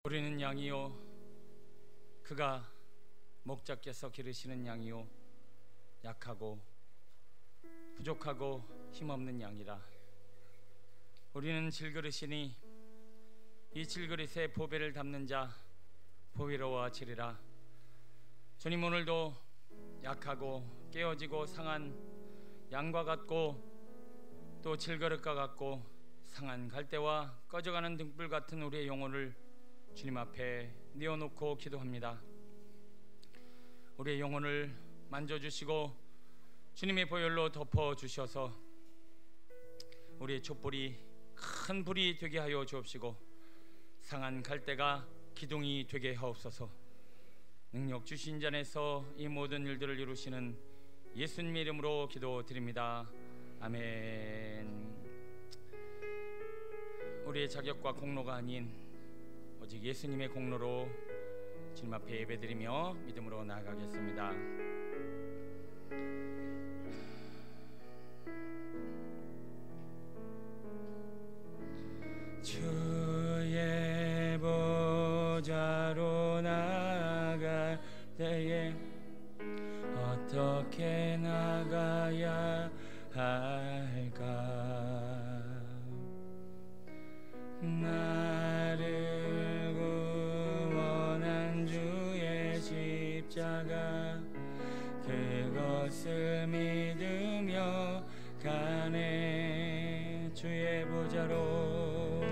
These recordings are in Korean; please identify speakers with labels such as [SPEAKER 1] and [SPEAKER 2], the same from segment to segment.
[SPEAKER 1] 우리는 양이요 그가 목자께서 기르시는 양이요 약하고 부족하고 힘없는 양이라. 우리는 질그릇이니 이 질그릇에 보배를 담는 자 보배로워지리라. 주님, 오늘도 약하고 깨어지고 상한 양과 같고 또 질그릇과 같고 상한 갈대와 꺼져가는 등불 같은 우리의 영혼을 주님 앞에 내어놓고 기도합니다. 우리의 영혼을 만져주시고 주님의 보혈로 덮어주셔서 우리의 촛불이 큰 불이 되게 하여 주옵시고 상한 갈대가 기둥이 되게 하옵소서. 능력 주신 잔에서 이 모든 일들을 이루시는 예수님의 이름으로 기도드립니다. 아멘. 우리의 자격과 공로가 아닌 오직 예수님의 공로로 주님 앞에 예배드리며 믿음으로 나아가겠습니다. 주의 보좌로 나아갈 때에 어떻게 나가야 할까? 나를 구원한 주의 십자가 그것을 믿으며 가네. 주의 보좌로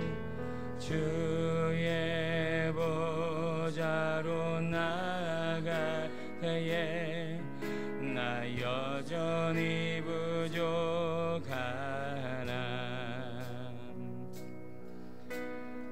[SPEAKER 1] 주의 보좌로 나아갈 때에 나 여전히 부족하나.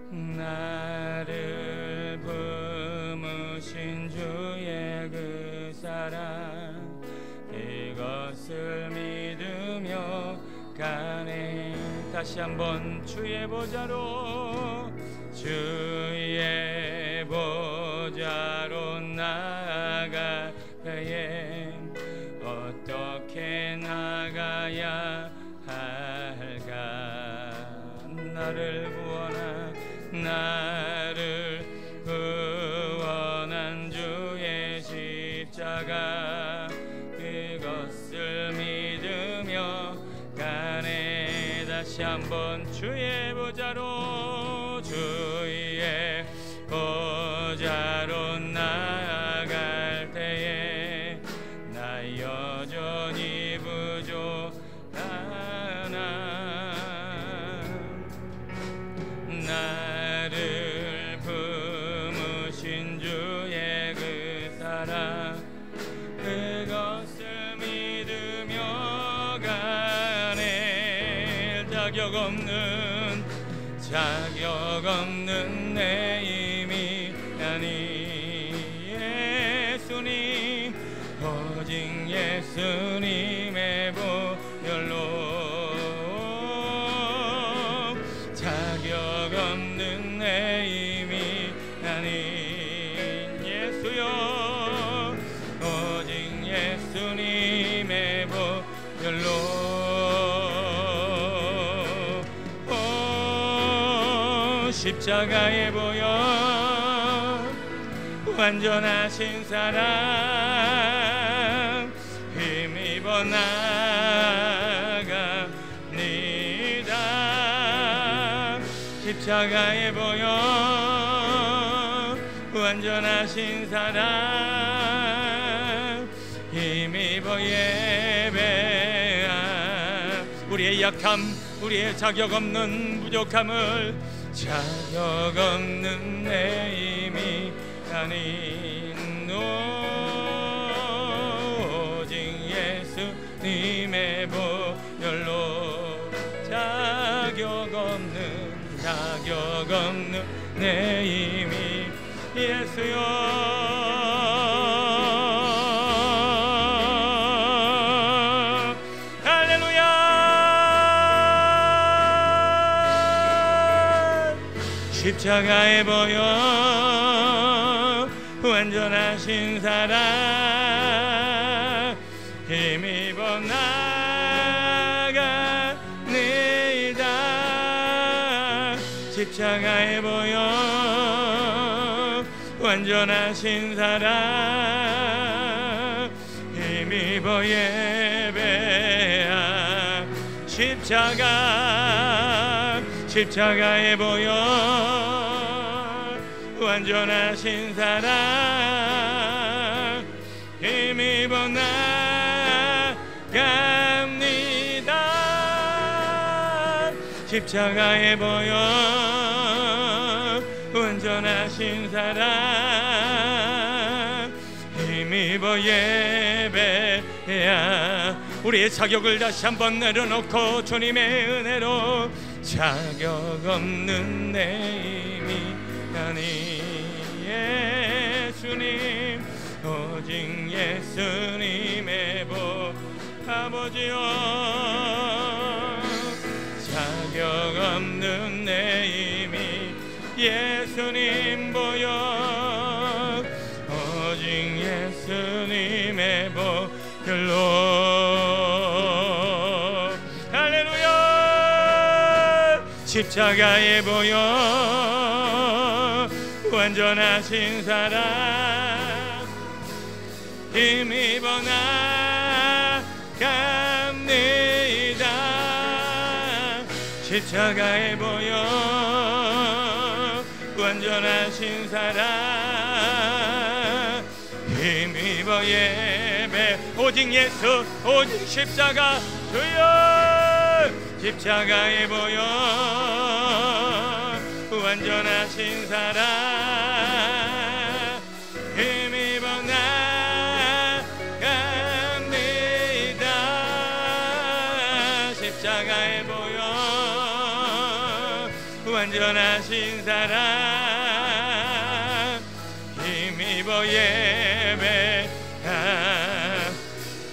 [SPEAKER 1] 나를 품으신 주의 그 사랑 그것을 믿으며 가네. 다시 한번 주의 보좌로 주의 보좌로 나아갈 때에 어떻게 나가야 할까? 나를 구원한 주의 십자가 그것을 믿으며 가네. 다시 한번 주의 보좌로 주의 보좌로 나아갈 때에 나 여전히 부족하나. 나를 품으신 주의 그 사랑 그것을 믿으며 가네. 자격 없는 내 힘이 아니 예수님 오직 예수님의 보혈로 자격 없는 내 힘이 아닌 예수여 오직 예수님의 보혈로 십자가의 보혈 완전하신 사랑 힘입어 나갑니다. 십자가의 보혈 완전하신 사랑 힘입어 예배한 우리의 약함 우리의 자격 없는 부족함을 자격 없는 내 힘이 아닌 오직 예수님의 보혈로 자격 없는 내 힘이 예수여 십자가의 보혈 완전하신 사랑 힘입어 나가네이다. 십자가의 보혈 완전하신 사랑 힘입어 예배하 십자가의 보혈 완전하신 사랑 힘입어 나갑니다. 십자가의 보혈 완전하신 사랑 힘입어 예배야. 우리의 자격을 다시 한번 내려놓고 주님의 은혜로 자격 없는 내 힘이 아니 예수님 오직 예수님의 보 아버지여 자격 없는 내 힘이 예수님 보여 오직 예수님의 보혈로 할렐루야. 십자가의 보혈 완전하신 사랑 힘입어 나갑니다. 십자가의 보혈 완전하신 사랑 힘입어 예배 오직 예수 오직 십자가 주여 십자가의 보혈 완전하신 사랑 힘입어 나갑니다. 십자가의 보혈 완전하신 사랑 힘입어 예배하.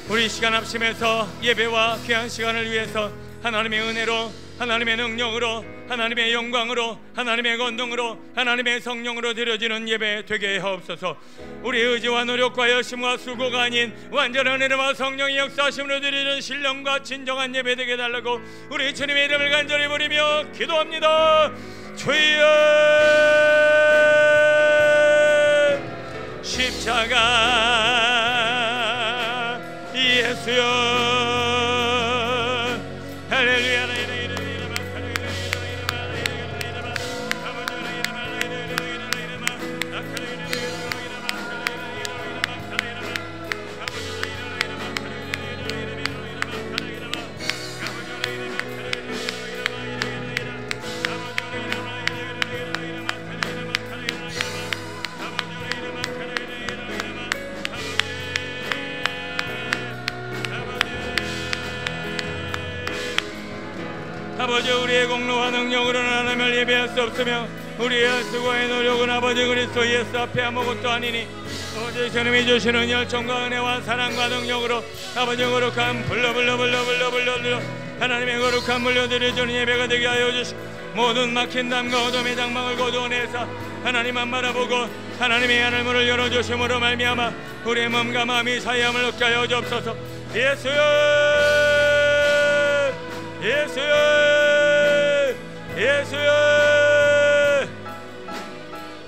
[SPEAKER 1] 우리 시간 합심해서 예배와 귀한 시간을 위해서 하나님의 은혜로 하나님의 능력으로 하나님의 영광으로 하나님의 권능으로 하나님의 성령으로 드려지는 예배 되게 하옵소서. 우리의 의지와 노력과 열심과 수고가 아닌 완전한 은혜와 성령의 역사하심으로 드리는 신령과 진정한 예배 되게 해달라고 우리 주님의 이름을 간절히 부르며 기도합니다. 주여 십자가 예수여 할렐루야. 아버지 우리의 공로와 능력으로는 하나님을 예배할 수 없으며 우리의 수고의 노력은 아버지 그리스도 예수 앞에 아무것도 아니니 오직 주님이 주시는 열정과 은혜와 사랑과 능력으로 아버지 거룩한 불러 하나님의 거룩한 물려드려주는 예배가 되게 하여 주시고 모든 막힌 담과 어둠의 장막을 거두어내사 하나님만 바라보고 하나님의 하늘문을 열어주심으로 말미암아 우리의 몸과 마음이 사이함을 얻게 하여 주옵소서. 예수여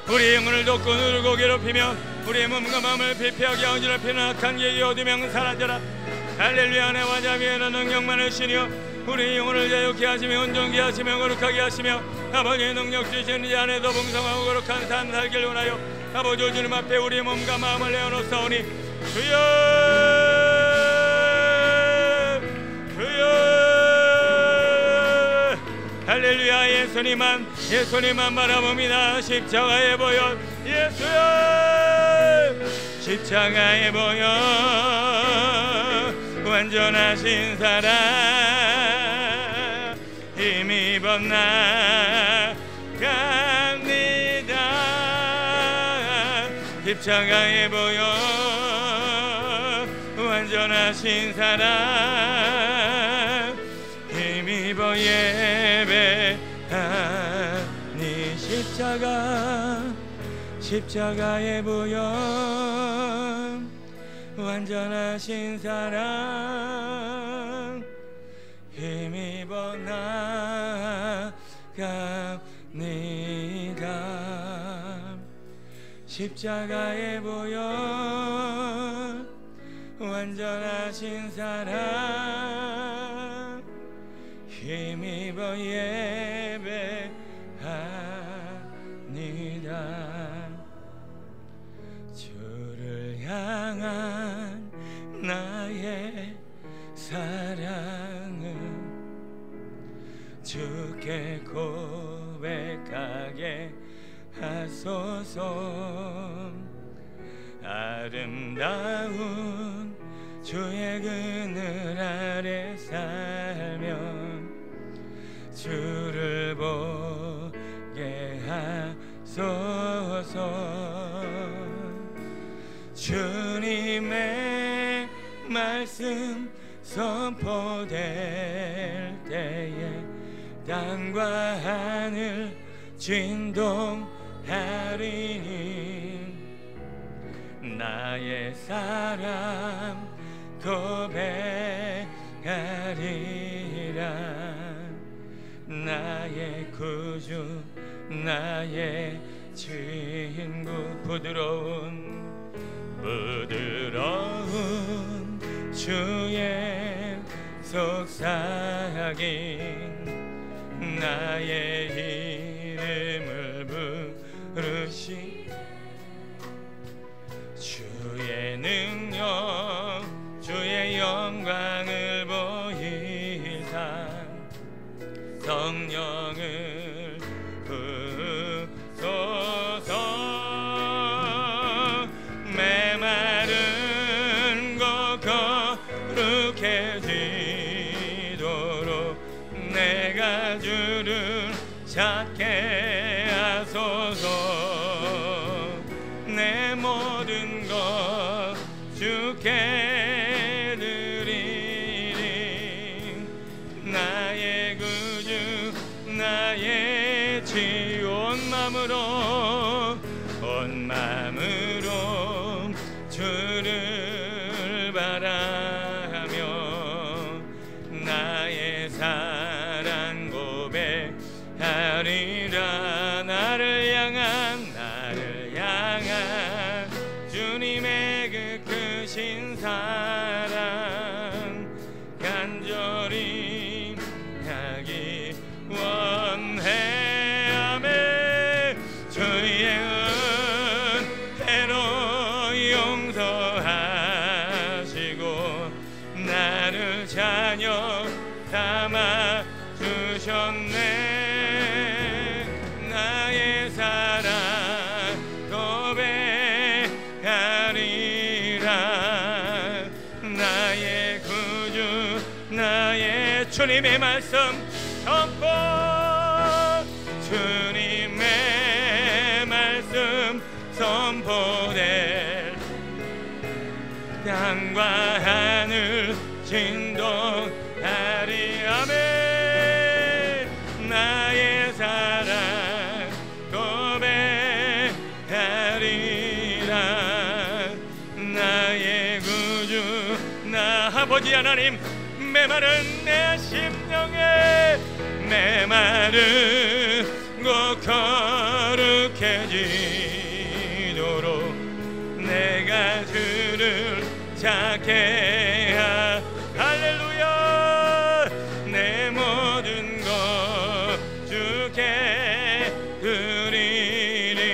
[SPEAKER 1] 우리의 영혼을 돕고 누르고 괴롭히며 우리의 몸과 마음을 피폐하게 어지럽히는 악한 계기 어두명 사라져라. 할렐루야. 은혜와 자비의 능력만을 신이여 우리의 영혼을 자유케 하시며 온전케 하시며 거룩하게 하시며 아버지의 능력 주시는 이 안에서 풍성하고 거룩한 삶 살기를 원하여 아버지 주님 앞에 우리의 몸과 마음을 내어놓사오니 주여 할렐루야. 예수님만 바라봅니다. 십자가의 보혈 예수여 십자가의 보혈 완전하신 사랑 힘입어 나갑니다. 십자가의 보혈 완전하신 사랑 힘입어 예배하니 십자가의 보혈 완전하신 사랑 힘입어 나갑니다. 십자가의 보혈 완전하신 사랑 힘입어 예배합니다. 주를 향한 나의 사랑은 주께 고백하게 하소서. 아름다운 주의 그늘 아래 살면 주를 보게 하소서. 주님의 말씀 선포될 때에 땅과 하늘 진동하리니 나의 사랑 고백하리라. 나의 구주 나의 친구 부드러운 주의 속삭임 나의 이름을 부르시. 주의 능력 주의 영광을 보이사 성령을 부소서. 메마른 곳 거룩해지도록 내가 주를 찾게 하소서. 내 모든 것 주께 드리리. 나의 구주 나의 온 마음으로 주를 바라며 나의 사랑 고백하리라. 나를 향한 주님의 그 크신 사랑 간절히 하기 원해. 주의 은혜로 용서하시고 나를 자녀 삼아 주셨네. 나의 사랑 고백하리라. 나의 구주 나의 주님의 말씀 선포. 주님의 말씀 선포될 땅과 하늘 진동하리. 아멘. 나의 사랑 고백하리라. 나의 구주 나 아버지 하나님, 메마른 내 심령에 메마른 곳 거룩해지도록 내가 주를 찾게 할렐루야. 내 모든 것 주께 드리리.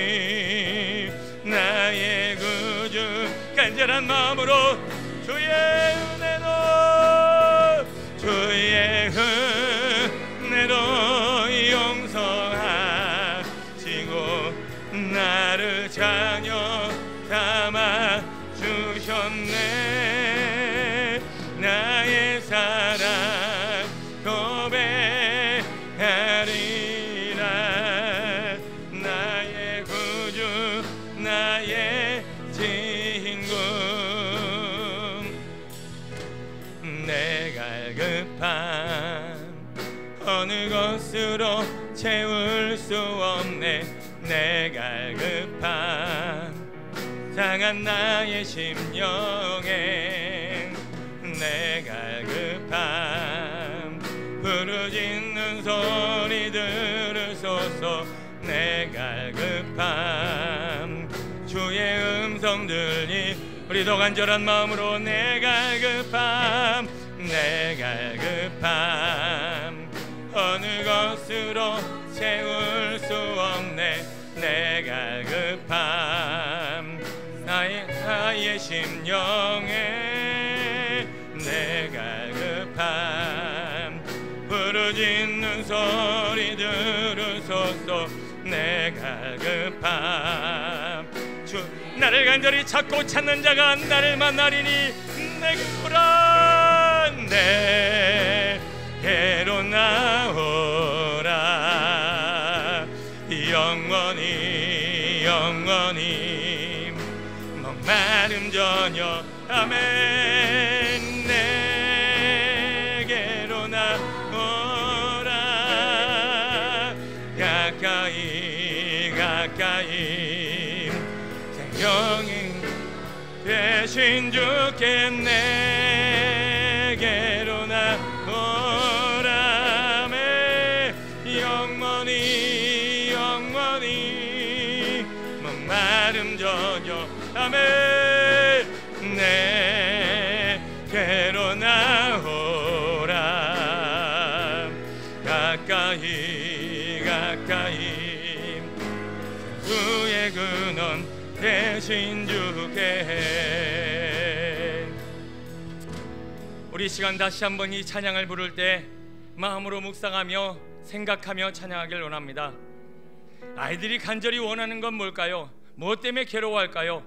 [SPEAKER 1] 나의 구주 간절한 마음으로 주의 은혜로 용서하시고 나를 자녀 삼아 주셨네. 나의 사랑 고백하리라. 나의 구주 나의 친구. 내 갈급함 어느 것으로 채울 수 없네. 내 갈급함 상한 나의 심령에 내 갈급함 부르짖는 소리 들으소서. 내 갈급함 주의 음성 들리 우리도 간절한 마음으로 내가 급함 내가 급함 어느 것으로 채울 수 없네 내가 급함 나의 심령에 내가 급함 부르짖는 소리 들으소서 내가 급함 주 나를 간절히 찾고 찾는 자가 나를 만나리니 내게 오라 내게로 나오라 영원히 영원히 목마름 전혀 아멘 내게로 나오라 가까이 가까이 생명이 되신 주께 내게로 나오라 영원히 영원히 목마름 전혀 아멘 내게로 나오라 가까이 가까이 주의 근원 대신 주께 우리 시간 다시 한번 이 찬양을 부를 때 마음으로 묵상하며 생각하며 찬양하길 원합니다. 아이들이 간절히 원하는 건 뭘까요? 무엇 때문에 괴로워할까요?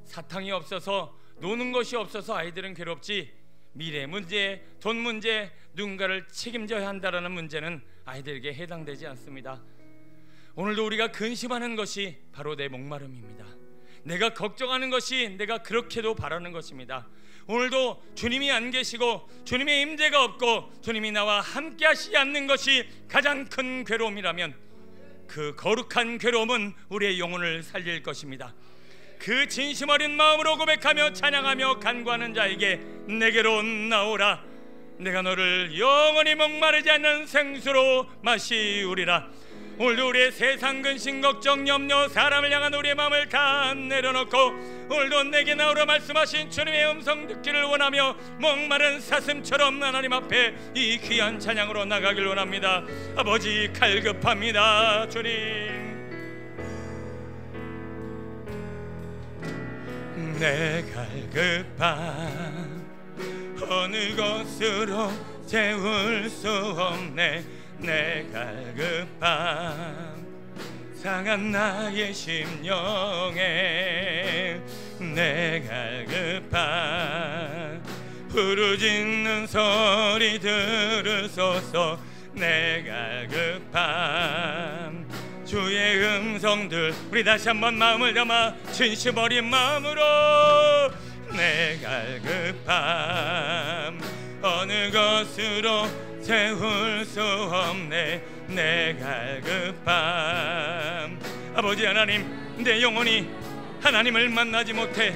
[SPEAKER 1] 사탕이 없어서 노는 것이 없어서 아이들은 괴롭지 미래 문제, 돈 문제, 누군가를 책임져야 한다는 문제는 아이들에게 해당되지 않습니다. 오늘도 우리가 근심하는 것이 바로 내 목마름입니다. 내가 걱정하는 것이 내가 그렇게도 바라는 것입니다. 오늘도 주님이 안 계시고 주님의 임재가 없고 주님이 나와 함께 하시지 않는 것이 가장 큰 괴로움이라면 그 거룩한 괴로움은 우리의 영혼을 살릴 것입니다. 그 진심 어린 마음으로 고백하며 찬양하며 간구하는 자에게 내게로 나오라 내가 너를 영원히 목마르지 않는 생수로 마시우리라. 오늘도 우리의 세상 근심 걱정 염려 사람을 향한 우리의 마음을 다 내려놓고 오늘도 내게 나오라 말씀하신 주님의 음성 듣기를 원하며 목마른 사슴처럼 하나님 앞에 이 귀한 찬양으로 나가길 원합니다. 아버지 갈급합니다. 주님 내 갈급함 어느 것으로 채울 수 없네 내 갈급함 상한 나의 심령에 내 갈급함 부르짖는 소리 들으소서 내 갈급함 주의 음성들 우리 다시 한번 마음을 담아 진심 어린 마음으로 내 갈급함 어느 것으로 채울 수 없네 내 갈급함 아버지 하나님 내 영혼이 하나님을 만나지 못해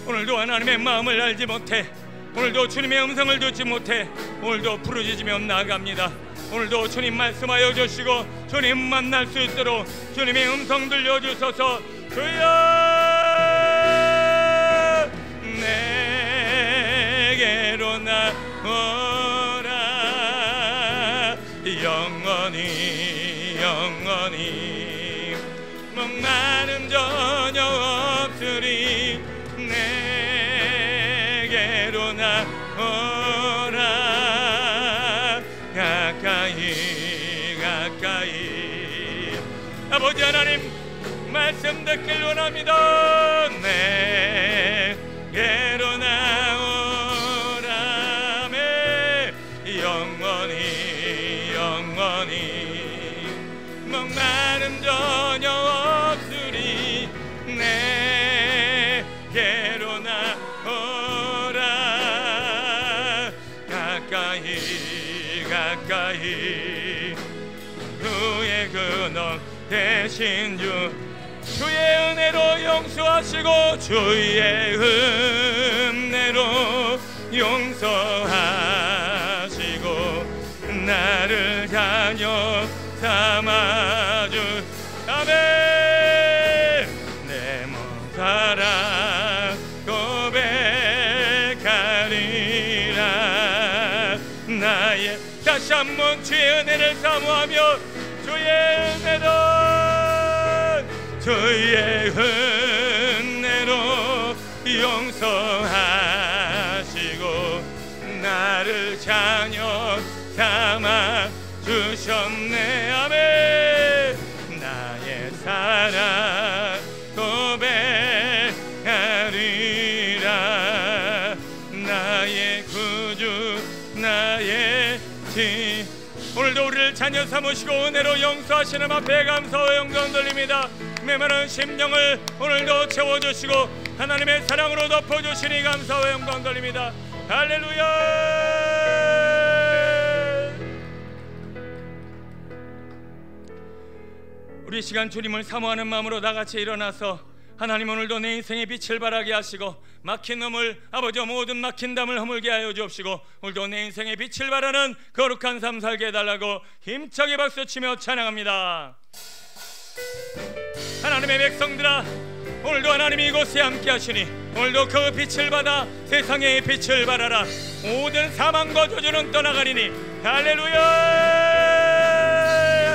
[SPEAKER 1] 오늘도 하나님의 마음을 알지 못해 오늘도 주님의 음성을 듣지 못해 오늘도 부르짖으며 나아갑니다. 오늘도 주님 말씀하여 주시고 주님 만날 수 있도록 주님의 음성 들려주소서. 주여 내게로 나오라 영원히 영원히 목마름 전혀 없으리 내게로 나오라 가까이 가까이 아버지 하나님 말씀 듣길 원합니다. 내게로 나오라 영원히 영원히 목마름 전혀 없으리 내게로 나오라 가까이 가까이 주의 근원 대신 주의 은혜로 용서하시고 주의 은혜로 용서하시고 나를 자녀 삼아주 아멘 내 나의 다시 한번 주의 은혜를 사모하며 주의 은혜로 용서하시고 나를 자녀 삼아 주셨네. 아멘. 나의 사랑 고백하리라. 나의 구주 나의 지. 오늘도 우리를 자녀 삼으시고 은혜로 용서하시는 앞에 감사와 영광 돌립니다. 메마른 심령을 오늘도 채워주시고 하나님의 사랑으로 덮어주시니 감사와 영광 돌립니다. 할렐루야. 우리 시간 주님을 사모하는 마음으로 다같이 일어나서 하나님 오늘도 내 인생의 빛을 발하게 하시고 막힌 놈을 아버지 모든 막힌 담을 허물게 하여 주옵시고 오늘도 내 인생의 빛을 발하는 거룩한 삶 살게 해달라고 힘차게 박수치며 찬양합니다. 하나님의 백성들아, 오늘도 하나님이 이곳에 함께 하시니 오늘도 그 빛을 받아 세상의 빛을 발하라. 모든 사망과 저주는 떠나가리니. 할렐루야.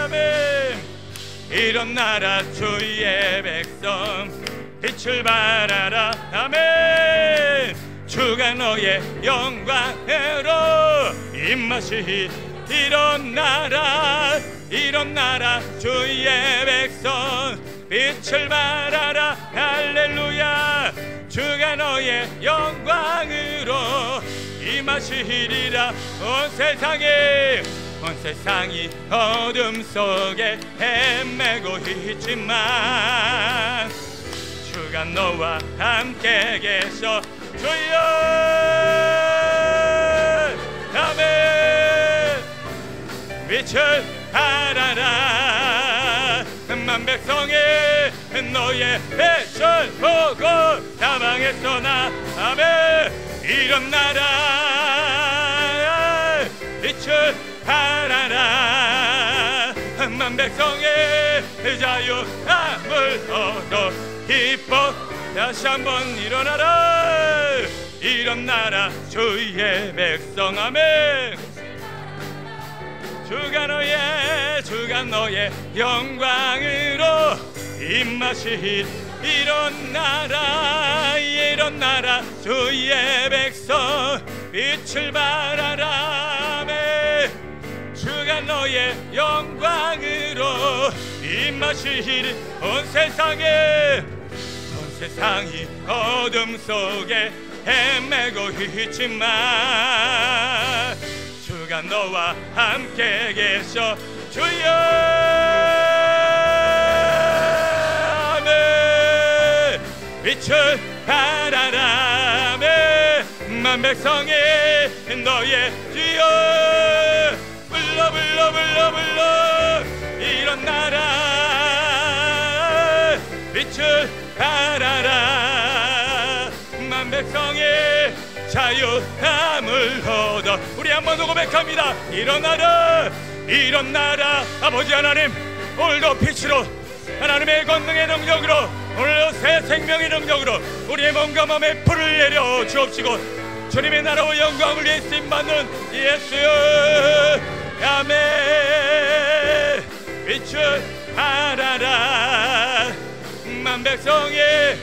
[SPEAKER 1] 아멘. 일어나라 주의 백성 빛을 발하라. 아멘. 주가 너의 영광으로 임하시니 일어나라 주의 백성 빛을 발하라. 할렐루야. 주가 너의 영광으로 임하시리라. 온 세상이 어둠 속에 헤매고 있지만 주가 너와 함께 계셔. 주여. 아멘. 빛을 발하라. 만 백성이 너의 빛을 보고 사방에서 나. 아멘. 일어나라 빛을 발하라. 만 백성의 자유함을 얻어 기뻐. 다시 한번 일어나라 주의 백성. 아멘. 주가 너의 영광으로 임하시. 일어나라 주의 백성 빛을 발하라. 주가 너의 영광으로 임하시리. 온 세상이 어둠 속에 헤매고 있지만 주가 너와 함께 계셔. 주여. 아멘. 빛을 발하라. 아멘. 만 백성이 너의 주여. 불러 일어나라 빛을 발하라. 만 백성의 자유함을 얻어. 우리 한번 더 고백합니다. 일어나라 아버지 하나님, 오늘도 빛으로 하나님의 권능의 능력으로, 오늘도 새 생명의 능력으로 우리의 몸과 마음에 불을 내려 주옵시고 주님의 나라와 영광을 위해 쓰임받는 예수여. 아멘. 빛을 발하라. 만 백성의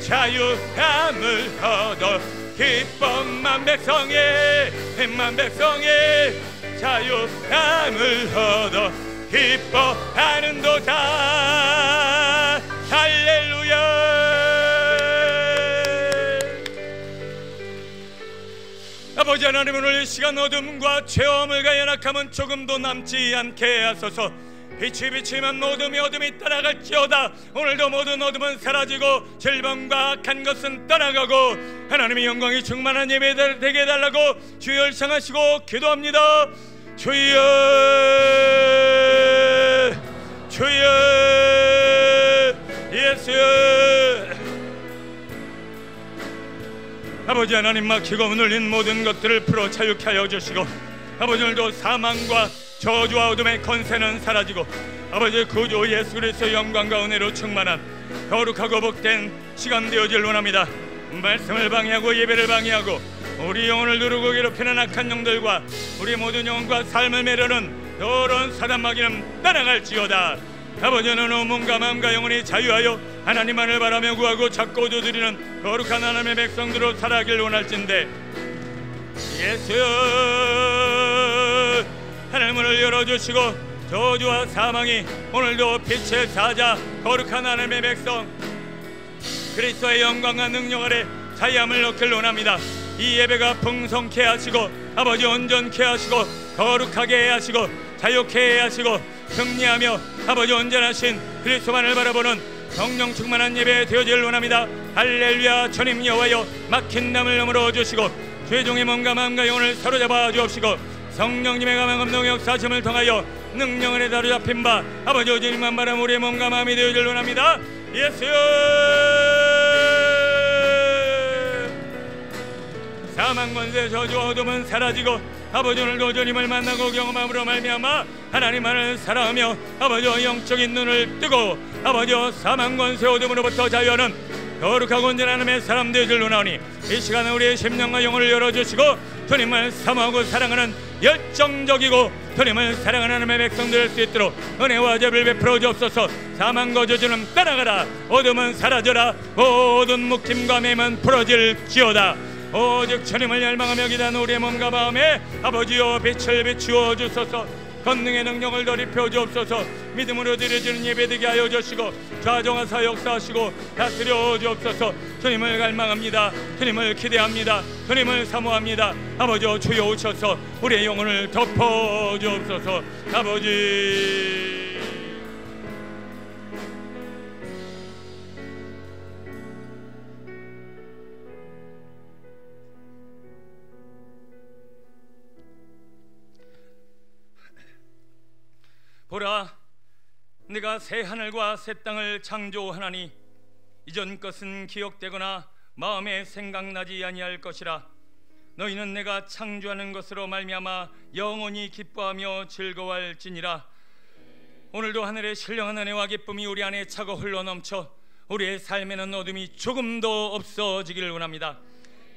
[SPEAKER 1] 자유함을 얻어 기뻐. 만 백성의 자유함을 얻어 기뻐하는도다. 할렐루야. 아버지 하나님, 오늘 이 시간 어둠과 죄와함과 연약함은 조금도 남지 않게 하소서. 빛이 비치면 어둠이 따라갈지어다. 오늘도 모든 어둠은 사라지고 질병과 악한 것은 떠나가고 하나님의 영광이 충만한 예배 되게 해달라고 주여 열창하시고 기도합니다. 주여 예수여. 아버지 하나님, 막히고 흔들린 모든 것들을 풀어 자유케 하여 주시고 아버지, 오늘도 사망과 저주와 어둠의 권세는 사라지고 아버지 구주 예수 그리스도의 영광과 은혜로 충만한 거룩하고 복된 시간 되어질 원합니다. 말씀을 방해하고 예배를 방해하고 우리 영혼을 누르고 괴롭히는 악한 영들과 우리 모든 영혼과 삶을 매려는 더러운 사단 마귀는 따라갈지어다. 아버지는 몸과 마음과 영혼이 자유하여 하나님만을 바라며 구하고 찾고 얻어드리는 거룩한 하나님의 백성들로 살아가길 원할진대. 예수, 하늘문을 열어주시고 저주와 사망이 오늘도 빛의 사자 거룩한 하나님의 백성 그리스도의 영광과 능력 아래 자유함을 얻길 원합니다. 이 예배가 풍성케 하시고 아버지 온전케 하시고 거룩하게 하시고 자유케 하시고 승리하며 아버지 온전하신 그리스도만을 바라보는 성령 충만한 예배 되어질 원합니다. 할렐루야. 주님 여호와여, 막힌 담을 넘어 주시고 죄종의 몸과 마음과 영혼을 사로잡아 주옵시고 성령님의 감화 감동 역사심을 통하여 능력을 사로잡힌 바 아버지 오주님만 바라보는 우리의 몸과 마음이 되어질 원합니다. 예수. 사망 권세 저주와 어둠은 사라지고 아버지 오늘도 주님을 만나고 경험함으로 말미암아 하나님만을 사랑하며 아버지와 영적인 눈을 뜨고 아버지와 사망 권세 어둠으로부터 자유하는 거룩하고 온전한 하나님의 사람 되어질 원하오니 이 시간에 우리의 심령과 영혼을 열어주시고 주님을 사모하고 사랑하는 열정적이고 주님을 사랑하는 하나님의 백성들 될 수 있도록 은혜와 자비를 베풀어 주옵소서. 사망과 저주는 떠나가라. 어둠은 사라져라. 모든 묶임과 매임은 풀어질지어다. 오직 주님을 열망하며 기도하는 우리의 몸과 마음에 아버지여 빛을 비추어 주소서. 권능의 능력을 더 입혀 주옵소서. 믿음으로 드려지는 예배되게 하여 주시고 좌정하사 역사하시고 다스려 주옵소서. 주님을 갈망합니다. 주님을 기대합니다. 주님을 사모합니다. 아버지여 주여 오셔서 우리의 영혼을 덮어 주옵소서. 아버지 보라, 내가 새 하늘과 새 땅을 창조하나니 이전 것은 기억되거나 마음에 생각나지 아니할 것이라. 너희는 내가 창조하는 것으로 말미암아 영원히 기뻐하며 즐거워할지니라. 오늘도 하늘의 신령한 은혜와 기쁨이 우리 안에 차고 흘러넘쳐 우리의 삶에는 어둠이 조금도 없어지기를 원합니다.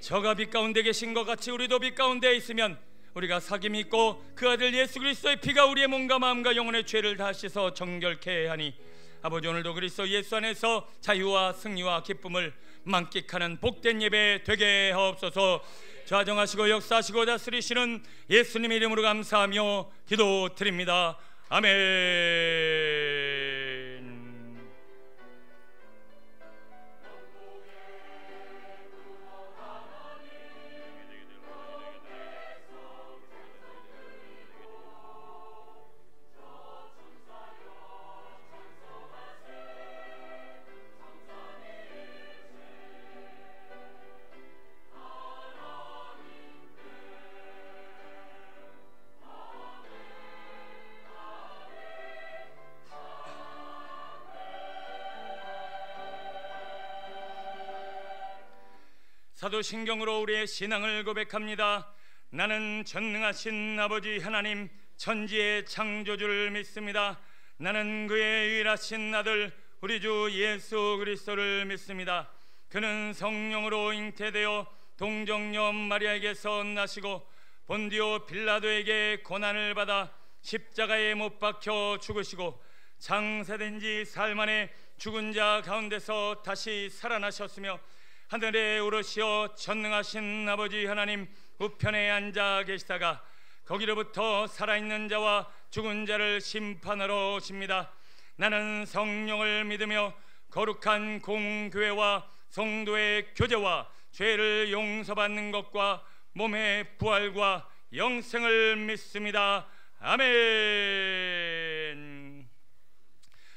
[SPEAKER 1] 저가 빛 가운데 계신 것 같이 우리도 빛 가운데 있으면 우리가 사귐이 있고 그 아들 예수 그리스도의 피가 우리의 몸과 마음과 영혼의 죄를 다 씻어 정결케 하니 아버지 오늘도 그리스도 예수 안에서 자유와 승리와 기쁨을 만끽하는 복된 예배 되게 하옵소서. 좌정하시고 역사하시고 다스리시는 예수님의 이름으로 감사하며 기도드립니다. 아멘. 사도신경으로 우리의 신앙을 고백합니다. 나는 전능하신 아버지 하나님 천지의 창조주를 믿습니다. 나는 그의 유일하신 아들 우리 주 예수 그리스도를 믿습니다. 그는 성령으로 잉태되어 동정녀 마리아에게서 나시고 본디오 빌라도에게 고난을 받아 십자가에 못 박혀 죽으시고 장사된 지 사흘 만에 죽은 자 가운데서 다시 살아나셨으며 하늘에 오르시어 전능하신 아버지 하나님 우편에 앉아 계시다가 거기로부터 살아있는 자와 죽은 자를 심판하러 오십니다. 나는 성령을 믿으며 거룩한 공교회와 성도의 교제와 죄를 용서받는 것과 몸의 부활과 영생을 믿습니다. 아멘.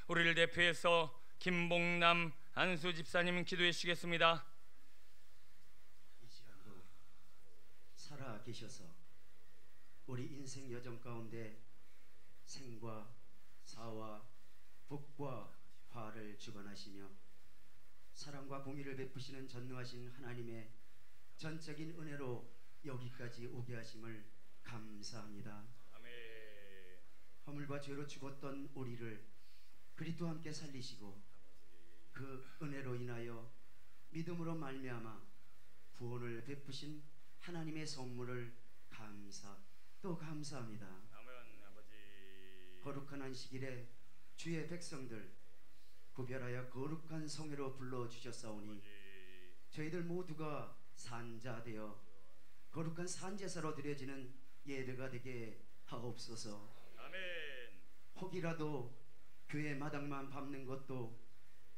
[SPEAKER 1] 우리를 대표해서 김봉남 안수 집사님 기도해 주시겠습니다.
[SPEAKER 2] 살아 계셔서 우리 인생 여정 가운데 생과 사와 복과 화를 주관하시며 사랑과 공의를 베푸시는 전능하신 하나님의 전적인 은혜로 여기까지 오게 하심을 감사합니다.
[SPEAKER 1] 아멘.
[SPEAKER 2] 허물과 죄로 죽었던 우리를 그리스도와 함께 살리시고 그 은혜로 인하여 믿음으로 말미암아 구원을 베푸신 하나님의 선물을 또 감사합니다.
[SPEAKER 1] 아멘. 아버지.
[SPEAKER 2] 거룩한 안식일에 주의 백성들 구별하여 거룩한 성회로 불러주셨사오니 저희들 모두가 산자되어 거룩한 산제사로 드려지는 예배가 되게 하옵소서.
[SPEAKER 1] 아멘.
[SPEAKER 2] 혹이라도 교회 마당만 밟는 것도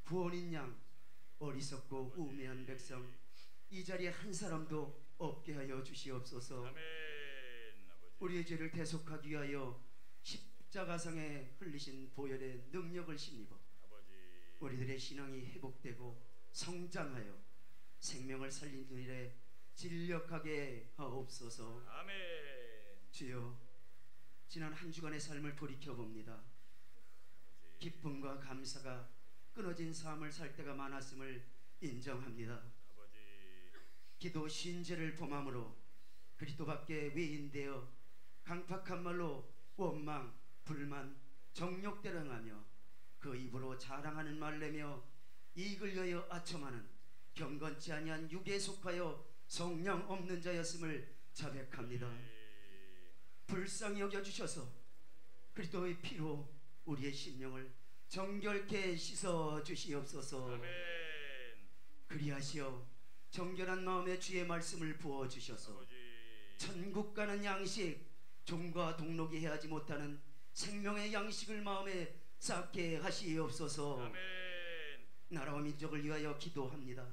[SPEAKER 2] 구원인 양 어리석고 우매한 백성 이 자리에 한 사람도 없게 하여 주시옵소서.
[SPEAKER 1] 아멘.
[SPEAKER 2] 우리의 죄를 대속하기 위하여 십자가상에 흘리신 보혈의 능력을 힘입어 우리들의 신앙이 회복되고 성장하여 생명을 살리는 일에 진력하게 하옵소서.
[SPEAKER 1] 아멘.
[SPEAKER 2] 주여, 지난 한 주간의 삶을 돌이켜봅니다. 기쁨과 감사가 끊어진 삶을 살 때가 많았음을 인정합니다. 기도 신제를 범함으로 그리스도밖에 외인되어 강팍한 말로 원망, 불만, 정욕대로 행하며 그 입으로 자랑하는 말내며 이익을 위하여 아첨하는 경건치 아니한 육에 속하여 성령 없는 자였음을 자백합니다. 불쌍히 여겨주셔서 그리스도의 피로 우리의 심령을 정결케 씻어 주시옵소서.
[SPEAKER 1] 아멘.
[SPEAKER 2] 그리하시어 정결한 마음에 주의 말씀을 부어주셔서 천국 가는 양식, 종과 동록이 해하지 못하는 생명의 양식을 마음에 쌓게 하시옵소서.
[SPEAKER 1] 아멘.
[SPEAKER 2] 나라와 민족을 위하여 기도합니다.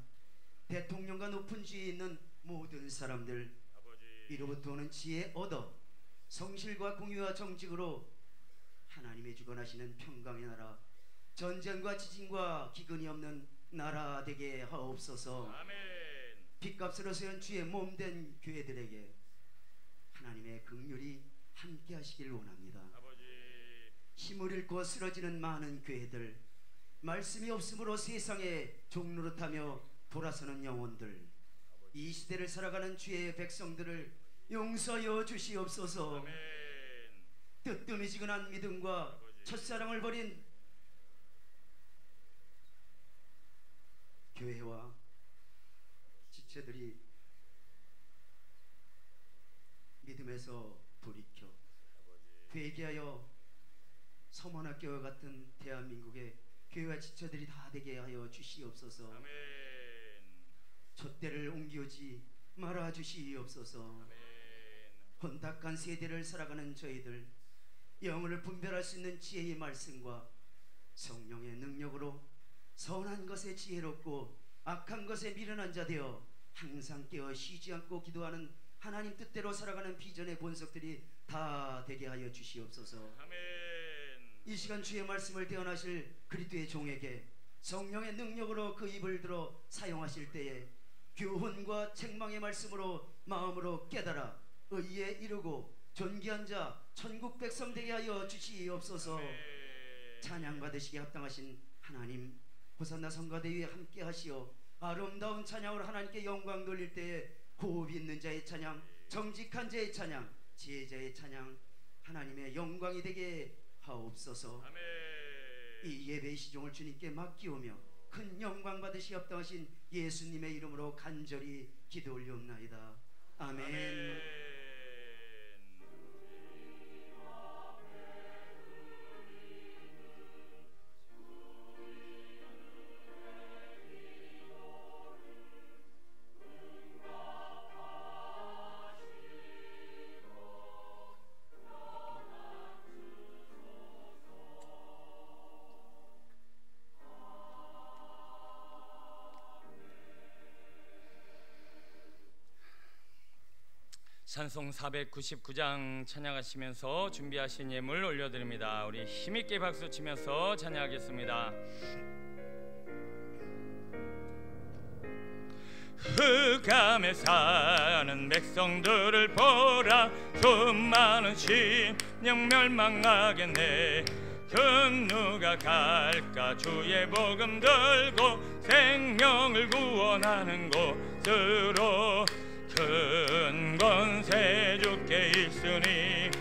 [SPEAKER 2] 대통령과 높은 지위에 있는 모든 사람들 이로부터 오는 지혜 얻어 성실과 공의와 정직으로 하나님의 주관하시는 평강의 나라, 전쟁과 지진과 기근이 없는 나라 되게 하옵소서.
[SPEAKER 1] 아멘.
[SPEAKER 2] 빚값으로 세운 주의 몸된 교회들에게 하나님의 긍휼이 함께 하시길 원합니다.
[SPEAKER 1] 아버지.
[SPEAKER 2] 힘을 잃고 쓰러지는 많은 교회들, 말씀이 없으므로 세상에 종노릇하며 돌아서는 영혼들, 이 시대를 살아가는 주의 백성들을 용서하여 주시옵소서.
[SPEAKER 1] 아멘.
[SPEAKER 2] 뜨뜻미지근한 믿음과
[SPEAKER 1] 아버지.
[SPEAKER 2] 첫사랑을 버린 교회와 지체들이 믿음에서 돌이켜 회개하여 서문학교와 같은 대한민국의 교회와 지체들이 다 되게 하여 주시옵소서.
[SPEAKER 1] 아멘.
[SPEAKER 2] 촛대를 옮기오지 말아 주시옵소서.
[SPEAKER 1] 아멘.
[SPEAKER 2] 혼탁한 세대를 살아가는 저희들 영혼을 분별할 수 있는 지혜의 말씀과 성령의 능력으로 선한 것에 지혜롭고 악한 것에 미련한 자 되어 항상 깨어 쉬지 않고 기도하는 하나님 뜻대로 살아가는 비전의 본석들이 다 되게 하여 주시옵소서.
[SPEAKER 1] 아멘.
[SPEAKER 2] 이 시간 주의 말씀을 대언하실 그리스도의 종에게 성령의 능력으로 그 입을 들어 사용하실 때에 교훈과 책망의 말씀으로 마음으로 깨달아 의에 이르고 존귀한 자 천국 백성 되게 하여 주시옵소서.
[SPEAKER 1] 아멘.
[SPEAKER 2] 찬양 받으시기에 합당하신 하나님, 호산나 성가대위에 함께 하시어 아름다운 찬양으로 하나님께 영광 돌릴 때에 호흡 있는 자의 찬양, 정직한 자의 찬양, 지혜자의 찬양, 하나님의 영광이 되게 하옵소서.
[SPEAKER 1] 아멘.
[SPEAKER 2] 이 예배의 시종을 주님께 맡기오며 큰 영광 받으시 합당하신 예수님의 이름으로 간절히 기도 올리옵나이다. 아멘.
[SPEAKER 1] 아멘. 찬송 499장 찬양하시면서 준비하신 예물 올려드립니다. 우리 힘있게 박수 치면서 찬양하겠습니다. 흑암에 사는 백성들을 보라. 수많은 심령 멸망하겠네. 그 누가 갈까. 주의 복음 들고 생명을 구원하는 곳으로. 큰 권세 주께 있으니,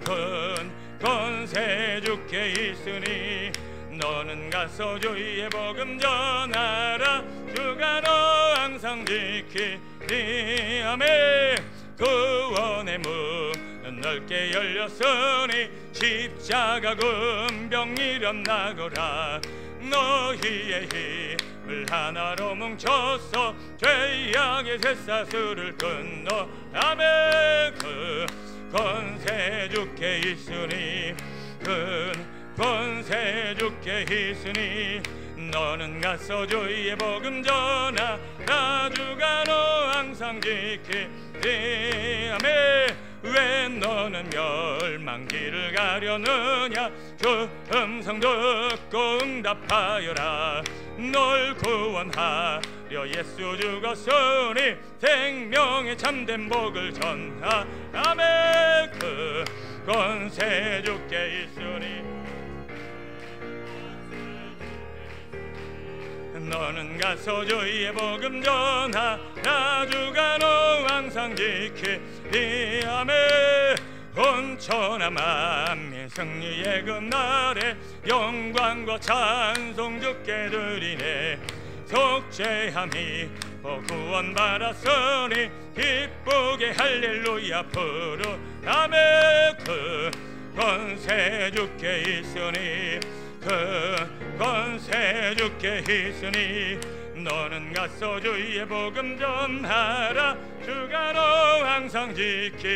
[SPEAKER 1] 큰 권세 주께 있으니, 너는 가서 주의 복음 전하라. 주가 너 항상 지키리. 아멘. 구원의 문은 넓게 열렸으니 십자가 군병 일어나거라. 너희의 힘을 하나로 뭉쳐서 죄악의 쇠사슬을 끊어. 아멘. 그 권세 주께 있으니 큰 권세 주께 있으니 너는 가서 주의 복음 전하라. 주가 너 항상 지키리. 아멘. 왜 너는 멸망길을 가려느냐. 주 음성 듣고 응답하여라. 널 구원하려 예수 죽었으니 생명의 참된 복을 전하. 아멘. 그 권세 주께 있으니 너는 가서 주의 복음 전하라. 주가 너 항상 지키리. 아멘. 온 천하 만민 승리의 그날에 영광과 찬송 주께 드리네. 속죄함이 구원 받았으니 기쁘게 할렐루야 부르. 아멘. 그 권세 주께 있으니 그 권세 주께 있으니 너는 가서 주의 복음 전하라. 주가 너 항상 지키리라.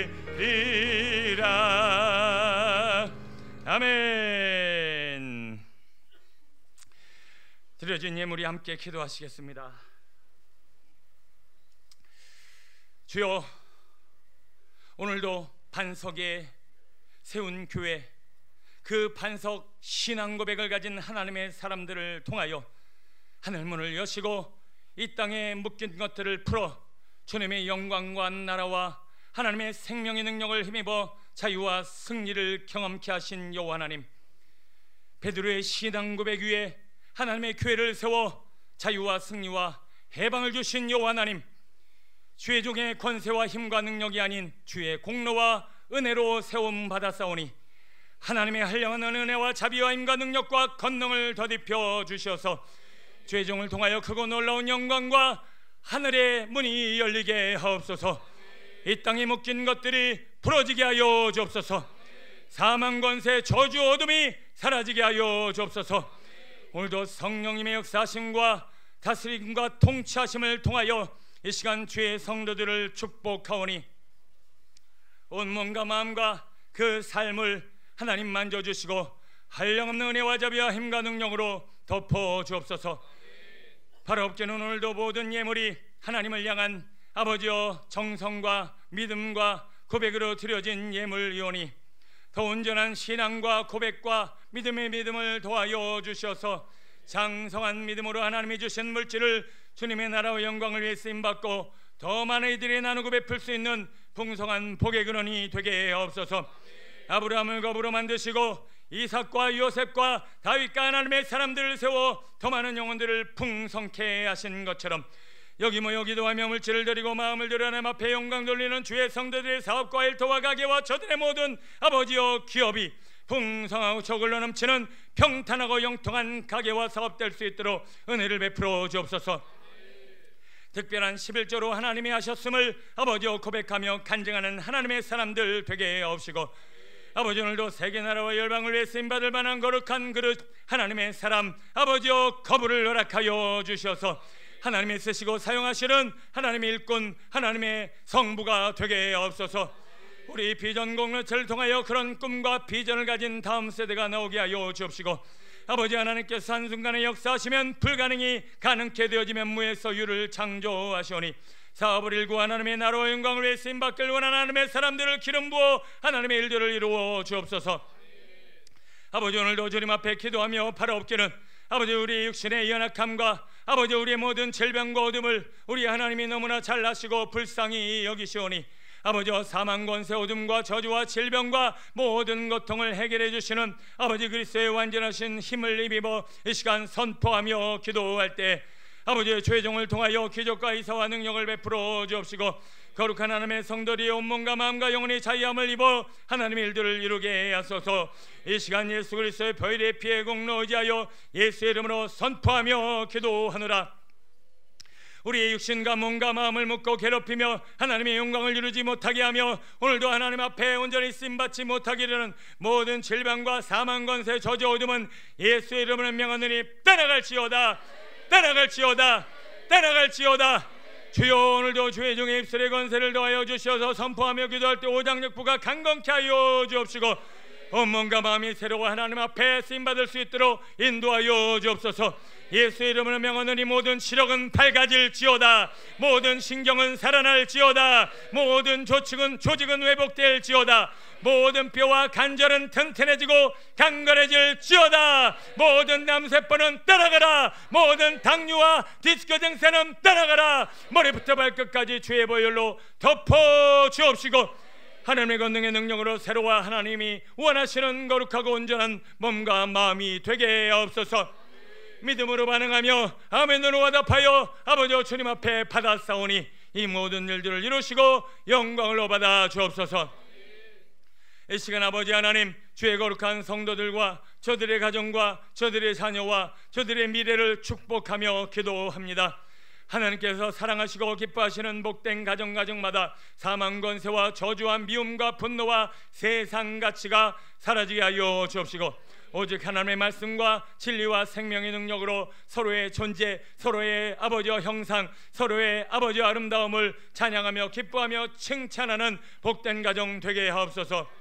[SPEAKER 1] 아멘. 드려진 예물이 함께 기도하시겠습니다. 주여, 오늘도 반석에 세운 교회, 그 반석 신앙 고백을 가진 하나님의 사람들을 통하여 하늘문을 여시고 이 땅에 묶인 것들을 풀어 주님의 영광과 나라와 하나님의 생명의 능력을 힘입어 자유와 승리를 경험케 하신 여호와 하나님, 베드로의 신앙 고백 위에 하나님의 교회를 세워 자유와 승리와 해방을 주신 여호와 하나님, 주의 종의 권세와 힘과 능력이 아닌 주의 공로와 은혜로 세움 받았사오니 하나님의 한량한 은혜와 자비와 힘과 능력과 권능을 더딥혀 주셔서 주의 종을 통하여 크고 놀라운 영광과 하늘의 문이 열리게 하옵소서. 이 땅에 묶인 것들이 풀어지게 하여 주옵소서. 사망 권세 저주 어둠이 사라지게 하여 주옵소서. 오늘도 성령님의 역사하심과 다스림과 통치하심을 통하여 이 시간 주의 성도들을 축복하오니 온몸과 마음과 그 삶을 하나님 만져주시고 한량없는 은혜와 자비와 힘과 능력으로 덮어 주옵소서. 바로 없게는 오늘도 모든 예물이 하나님을 향한 아버지여 정성과 믿음과 고백으로 드려진 예물이오니 더 온전한 신앙과 고백과 믿음의 믿음을 도하여 주셔서 장성한 믿음으로 하나님이 주신 물질을 주님의 나라와 영광을 위해 쓰임받고 더 많은 이들이 나누고 베풀 수 있는 풍성한 복의 근원이 되게 하옵소서. 아브라함을 거부로 만드시고 이삭과 요셉과 다윗과 하나님의 사람들을 세워 더 많은 영혼들을 풍성케 하신 것처럼 여기 모여 기도하며 물질을 드리고 마음을 들여 하나님 앞에 영광 돌리는 주의 성도들의 사업과 일터와 가게와 저들의 모든 아버지여 기업이 풍성하고 저글로 넘치는 평탄하고 영통한 가게와 사업 될 수 있도록 은혜를 베풀어 주옵소서. 특별한 11조로 하나님이 하셨음을 아버지여 고백하며 간증하는 하나님의 사람들 되게 하옵시고 아버지 오늘도 세계나라와 열방을 위해 쓰임받을 만한 거룩한 그릇 하나님의 사람 아버지여 거부를 허락하여 주셔서 하나님이 쓰시고 사용하시는 하나님의 일꾼 하나님의 성부가 되게 하옵소서. 우리 비전 공동체를 통하여 그런 꿈과 비전을 가진 다음 세대가 나오게 하여 주옵시고 아버지 하나님께서 한순간에 역사하시면 불가능이 가능케 되어지면 무에서 유를 창조하시오니 사업을 일구 하나님의 나라와 영광을 위해 쓰임받길 원하는 하나님의 사람들을 기름 부어 하나님의 일들을 이루어 주옵소서. 아버지 오늘도 주님 앞에 기도하며 바라옵기는 아버지 우리 육신의 연약함과 아버지 우리의 모든 질병과 어둠을 우리 하나님이 너무나 잘 아시고 불쌍히 여기시오니 아버지 사망 권세 어둠과 저주와 질병과 모든 고통을 해결해 주시는 아버지 그리스도의 완전하신 힘을 입어 이 시간 선포하며 기도할 때 아버지의 주의 종을 통하여 기적과 이사와 능력을 베풀어 주옵시고 거룩한 하나님의 성도들이 온몸과 마음과 영혼이 자유함을 입어 하나님의 일들을 이루게 하소서. 이 시간 예수 그리스도의 보혈의 피의 공로 의지하여 예수의 이름으로 선포하며 기도하노라. 우리의 육신과 몸과 마음을 묶고 괴롭히며 하나님의 영광을 이루지 못하게 하며 오늘도 하나님 앞에 온전히 쓰임받지 못하게 되는 모든 질병과 사망 권세 저주 어둠은 예수의 이름으로 명하노니 떠나갈지어다, 떠나갈지어다, 떠나갈지어다. 주여, 오늘도 주의 종의 입술의 권세를 더하여 주셔서 선포하며 기도할 때 오장육부가 강건케 하여 주옵시고 온몸과 마음이 새로워 하나님 앞에 쓰임받을 수 있도록 인도하여 주옵소서. 예수의 이름으로 명하노니 모든 시력은 밝아질지어다, 모든 신경은 살아날지어다, 모든 조직은 회복될지어다, 모든 뼈와 관절은 튼튼해지고 강건해질지어다, 모든 남세포는 떠나가라, 모든 당뇨와 디스크 증세는 떠나가라. 머리부터 발끝까지 주의 보혈로 덮어 주옵시고 하나님의 권능의 능력으로 새로워 하나님이 원하시는 거룩하고 온전한 몸과 마음이 되게 하옵소서. 믿음으로 반응하며 아멘으로 화답하여 아버지 주님 앞에 받아싸우니 이 모든 일들을 이루시고 영광을 받아 주옵소서. 이 시간 아버지 하나님, 주의 거룩한 성도들과 저들의 가정과 저들의 자녀와 저들의 미래를 축복하며 기도합니다. 하나님께서 사랑하시고 기뻐하시는 복된 가정마다 사망 권세와 저주와 미움과 분노와 세상 가치가 사라지게 하여 주옵시고 오직 하나님의 말씀과 진리와 생명의 능력으로 서로의 존재, 서로의 아버지와 형상, 서로의 아버지와 아름다움을 찬양하며 기뻐하며 칭찬하는 복된 가정 되게 하옵소서.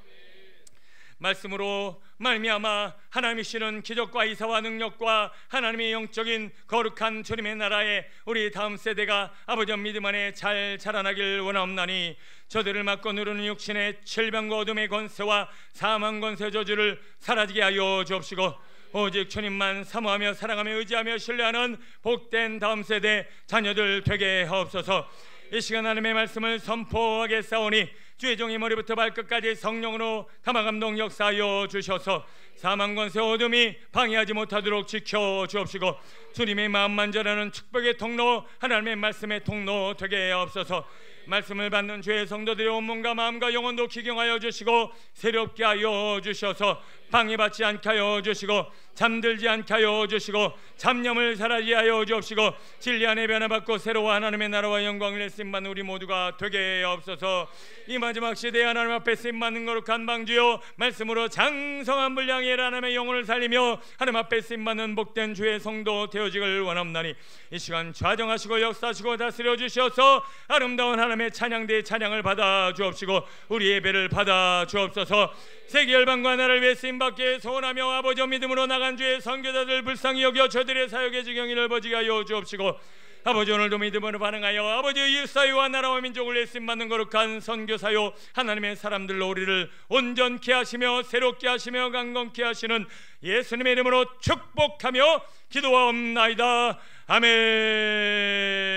[SPEAKER 1] 말씀으로 말미암아 하나님이시는 기적과 이사와 능력과 하나님의 영적인 거룩한 주님의 나라에 우리 다음 세대가 아버지 믿음 안에 잘 자라나길 원하옵나니 저들을 막고 누르는 육신의 질병과 어둠의 권세와 사망 권세 저주를 사라지게 하여 주옵시고 오직 주님만 사모하며 사랑하며 의지하며 신뢰하는 복된 다음 세대 자녀들 되게 하옵소서. 이 시간 하나님의 말씀을 선포하게 싸우니 주의 종이 머리부터 발끝까지 성령으로 감화감동 역사하여 주셔서 사망 권세 어둠이 방해하지 못하도록 지켜 주옵시고 주님의 마음만 전하는 축복의 통로, 하나님의 말씀의 통로 되게 하옵소서. 말씀을 받는 주의 성도들의 온몸과 마음과 영혼도 기경하여 주시고 새롭게 하여 주셔서 방해받지 않게 하여 주시고 잠들지 않게 하여 주시고 잡념을 사라지게 하여 주옵시고 진리 안에 변화받고 새로운 하나님의 나라와 영광을 쓰임받는 우리 모두가 되게 하옵소서. 이 마지막 시대에 하나님 앞에 쓰임받는 거룩한 방주요 말씀으로 장성한 분량의 하나님의 영혼을 살리며 하나님 앞에 쓰임받는 복된 주의 성도 되어지길 원합나니 이 시간 좌정하시고 역사하시고 다스려 주셔서 아름다운 하나님의 찬양대의 찬양을 받아 주옵시고 우리 예배를 받아 주옵소서. 세계 열방과 나라를 위해 쓰임받게 소원하며 아버지 믿음으로 나간 주의 선교자들 불쌍히 여겨 저들의 사역의 지경이 넓어지게 하여 주옵시고 아버지 오늘도 믿음으로 반응하여 아버지 일사회와 나라와 민족을 위해 쓰임받는 거룩한 선교사요 하나님의 사람들로 우리를 온전케 하시며 새롭게 하시며 강건케 하시는 예수님의 이름으로 축복하며 기도하옵나이다. 아멘.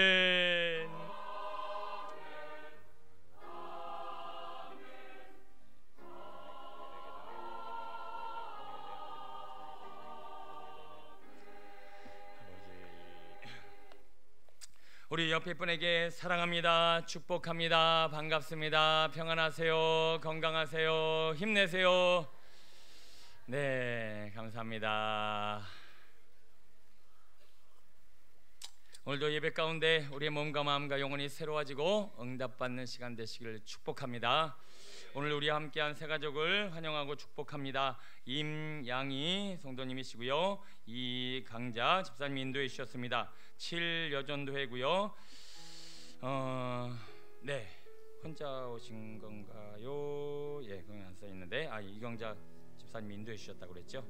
[SPEAKER 1] 우리 옆에 분에게 사랑합니다, 축복합니다, 반갑습니다, 평안하세요, 건강하세요, 힘내세요. 네, 감사합니다. 오늘도 예배 가운데 우리의 몸과 마음과 영혼이 새로워지고 응답받는 시간 되시기를 축복합니다. 오늘 우리와 함께한 세 가족을 환영하고 축복합니다. 임양희 성도님이시고요, 이강자 집사님이 인도해 주셨습니다. 7여전도회고요. 네, 혼자 오신 건가요? 예, 그건 안 써 있는데 이경자 집사님이 인도해 주셨다고 그랬죠.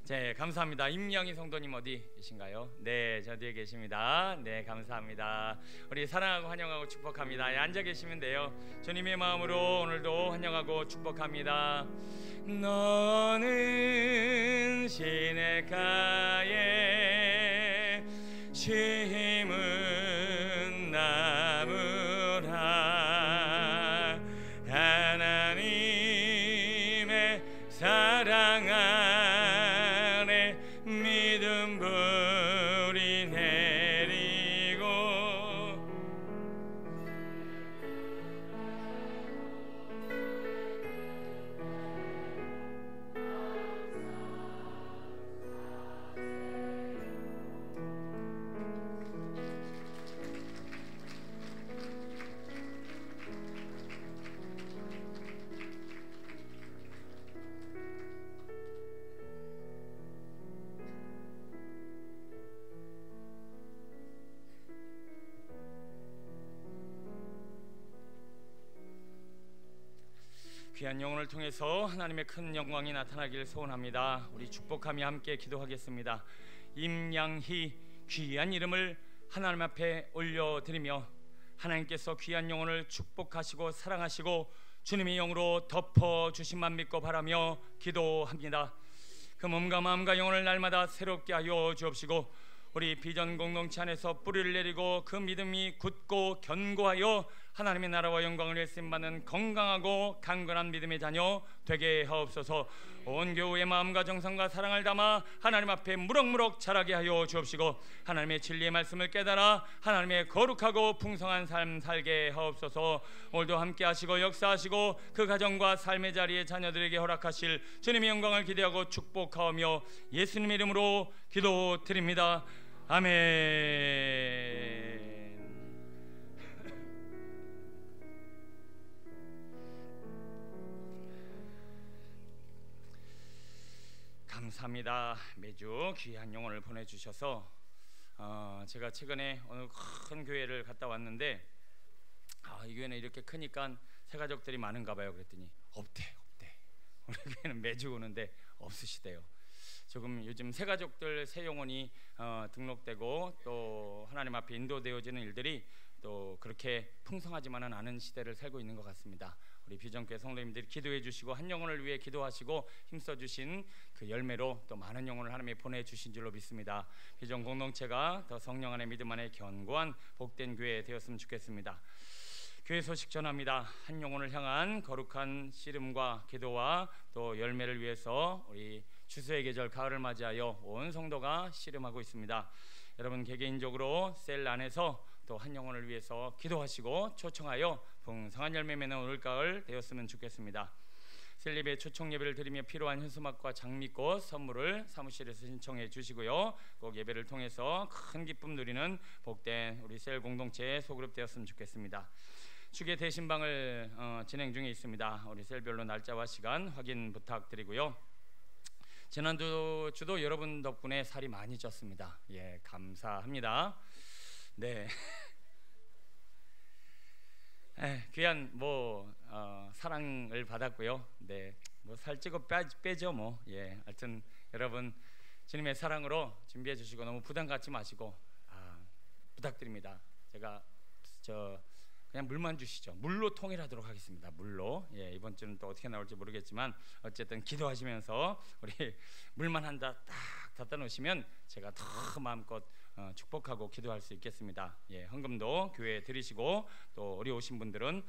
[SPEAKER 1] 네, 감사합니다. 임양희 성도님 어디 계신가요? 네, 저 뒤에 계십니다. 네, 감사합니다. 우리 사랑하고 환영하고 축복합니다. 예, 앉아 계시면 돼요. 주님의 마음으로 오늘도 환영하고 축복합니다. 너는 시냇가에 심은 나무라 하나님의 사랑 안에 믿음 불이 내리고 귀한 영혼을 통해서 하나님의 큰 영광이 나타나길 소원합니다. 우리 축복하며 함께 기도하겠습니다. 임양희 귀한 이름을 하나님 앞에 올려드리며 하나님께서 귀한 영혼을 축복하시고 사랑하시고 주님의 영으로 덮어주신만 믿고 바라며 기도합니다. 그 몸과 마음과 영혼을 날마다 새롭게 하여 주옵시고 우리 비전 공동체 안에서 뿌리를 내리고 그 믿음이 굳고 견고하여 하나님의 나라와 영광을 위해 쓰임받는 건강하고 강건한 믿음의 자녀 되게 하옵소서. 온 교우의 마음과 정성과 사랑을 담아 하나님 앞에 무럭무럭 자라게 하여 주옵시고 하나님의 진리의 말씀을 깨달아 하나님의 거룩하고 풍성한 삶 살게 하옵소서. 오늘도 함께 하시고 역사하시고 그 가정과 삶의 자리에 자녀들에게 허락하실 주님의 영광을 기대하고 축복하오며 예수님 이름으로 기도드립니다. 아멘. 감사합니다. 매주 귀한 영혼을 보내주셔서 제가 최근에 어느 큰 교회를 갔다 왔는데 이 교회는 이렇게 크니까 새가족들이 많은가 봐요. 그랬더니 없대. 우리 교회는 매주 오는데 없으시대요. 조금 요즘 새가족들 새 영혼이 등록되고 또 하나님 앞에 인도되어지는 일들이 또 그렇게 풍성하지만은 않은 시대를 살고 있는 것 같습니다. 우리 비전교회 성도님들이 기도해 주시고 한 영혼을 위해 기도하시고 힘써 주신 그 열매로 또 많은 영혼을 하나님이 보내주신 줄로 믿습니다. 비전 공동체가 더 성령 안의 믿음 안에 견고한 복된 교회 되었으면 좋겠습니다. 교회 소식 전합니다. 한 영혼을 향한 거룩한 씨름과 기도와 또 열매를 위해서 우리 추수의 계절 가을을 맞이하여 온 성도가 씨름하고 있습니다. 여러분 개개인적으로 셀 안에서 또 한 영혼을 위해서 기도하시고 초청하여 풍성한 열매 맺는 올가을 되었으면 좋겠습니다. 셀예배 초청 예배를 드리며 필요한 현수막과 장미꽃 선물을 사무실에서 신청해 주시고요. 꼭 예배를 통해서 큰 기쁨 누리는 복된 우리 셀 공동체의 소그룹 되었으면 좋겠습니다. 축의 대신방을 진행 중에 있습니다. 우리 셀별로 날짜와 시간 확인 부탁드리고요. 지난주도 여러분 덕분에 살이 많이 쪘습니다. 예, 감사합니다. 네. 귀한 사랑을 받았고요. 네, 살찌고 빼죠 예, 하여튼 여러분 주님의 사랑으로 준비해 주시고 너무 부담 갖지 마시고 부탁드립니다. 제가 그냥 물만 주시죠. 물로 통일하도록 하겠습니다. 물로. 예, 이번 주는 또 어떻게 나올지 모르겠지만 어쨌든 기도하시면서 우리 물만 한 다 딱 갖다 놓으시면 제가 더 마음껏 축복하고 기도할 수 있겠습니다. 예, 헌금도 교회에 드리시고 또 어려우신 분들은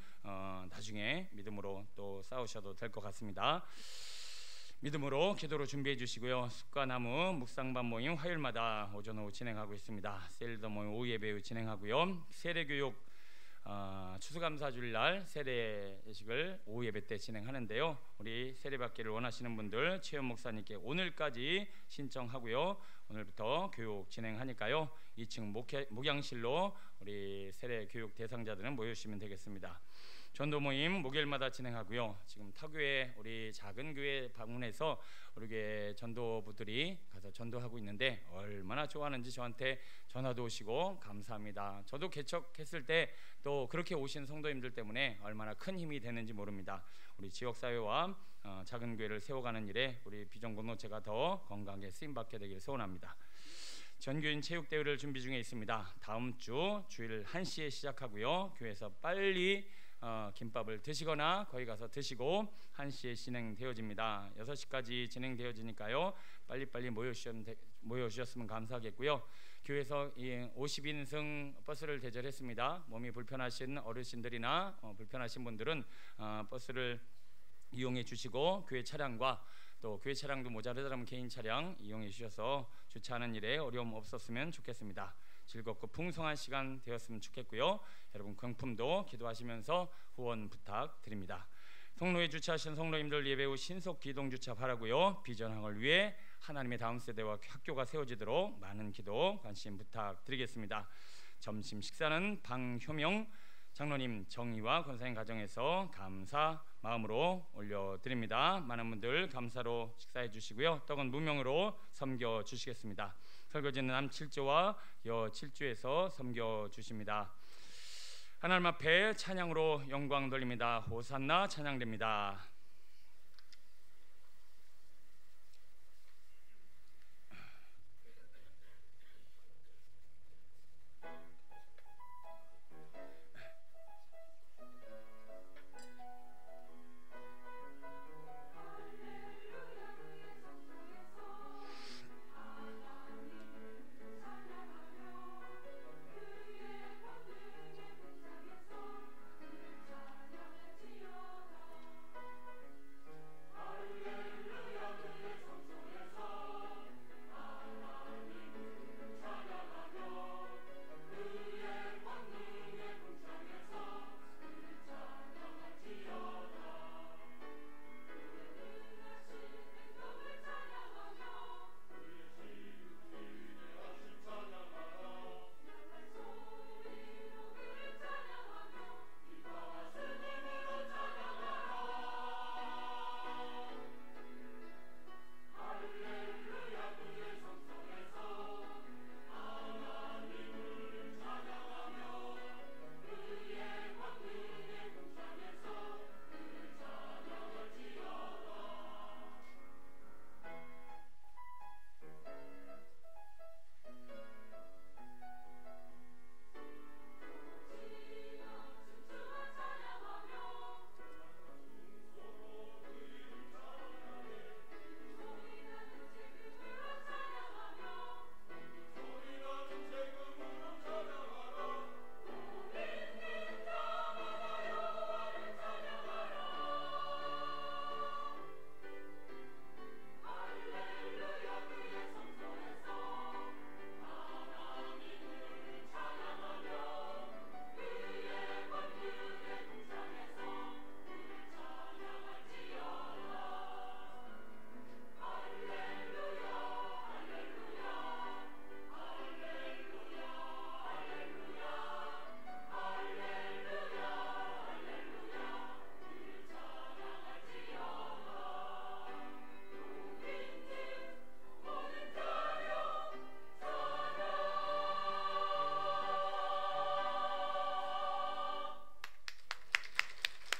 [SPEAKER 1] 나중에 믿음으로 또 싸우셔도 될 것 같습니다. 믿음으로 기도로 준비해 주시고요. 숲과나무 묵상반 모임 화요일마다 오전 오후 진행하고 있습니다. 셀더 모임 오후 예배 진행하고요. 세례교육 추수감사주일날 세례식을 오후 예배 때 진행하는데요. 우리 세례받기를 원하시는 분들 최현 목사님께 오늘까지 신청하고요. 오늘부터 교육 진행하니까요. 2층 목양실로 우리 세례교육 대상자들은 모여주시면 되겠습니다. 전도 모임 목요일마다 진행하고요. 지금 타교회 우리 작은 교회 방문해서 우리 교회 전도부들이 가서 전도하고 있는데 얼마나 좋아하는지 저한테 전화도 오시고 감사합니다. 저도 개척했을 때 또 그렇게 오신 성도님들 때문에 얼마나 큰 힘이 되는지 모릅니다. 우리 지역사회와 작은 교회를 세워가는 일에 우리 비전공동체가 더 건강하게 쓰임받게 되기를 소원합니다. 전교인 체육대회를 준비 중에 있습니다. 다음 주 주일 1시에 시작하고요. 교회에서 빨리 김밥을 드시거나 거기 가서 드시고 1시에 진행되어집니다. 6시까지 진행되어지니까요. 빨리빨리 모여주셨으면 감사하겠고요. 교회에서 50인승 버스를 대절했습니다. 몸이 불편하신 어르신들이나 불편하신 분들은 버스를 이용해 주시고 교회 차량과 또 교회 차량도 모자르다면 개인 차량 이용해 주셔서 주차하는 일에 어려움 없었으면 좋겠습니다. 즐겁고 풍성한 시간 되었으면 좋겠고요. 여러분 경품도 기도하시면서 후원 부탁드립니다. 성로에 주차하신 성로님들 예배 후 신속 기동 주차 바라고요. 비전항을 위해 하나님의 다음 세대와 학교가 세워지도록 많은 기도 관심 부탁드리겠습니다. 점심 식사는 방효명 장로님 정의와 권사님 가정에서 감사 마음으로 올려드립니다. 많은 분들 감사로 식사해 주시고요. 떡은 무명으로 섬겨 주시겠습니다. 설거지는 남 7조와 여 7조에서 섬겨 주십니다. 하나님 앞에 찬양으로 영광 돌립니다. 호산나 찬양됩니다.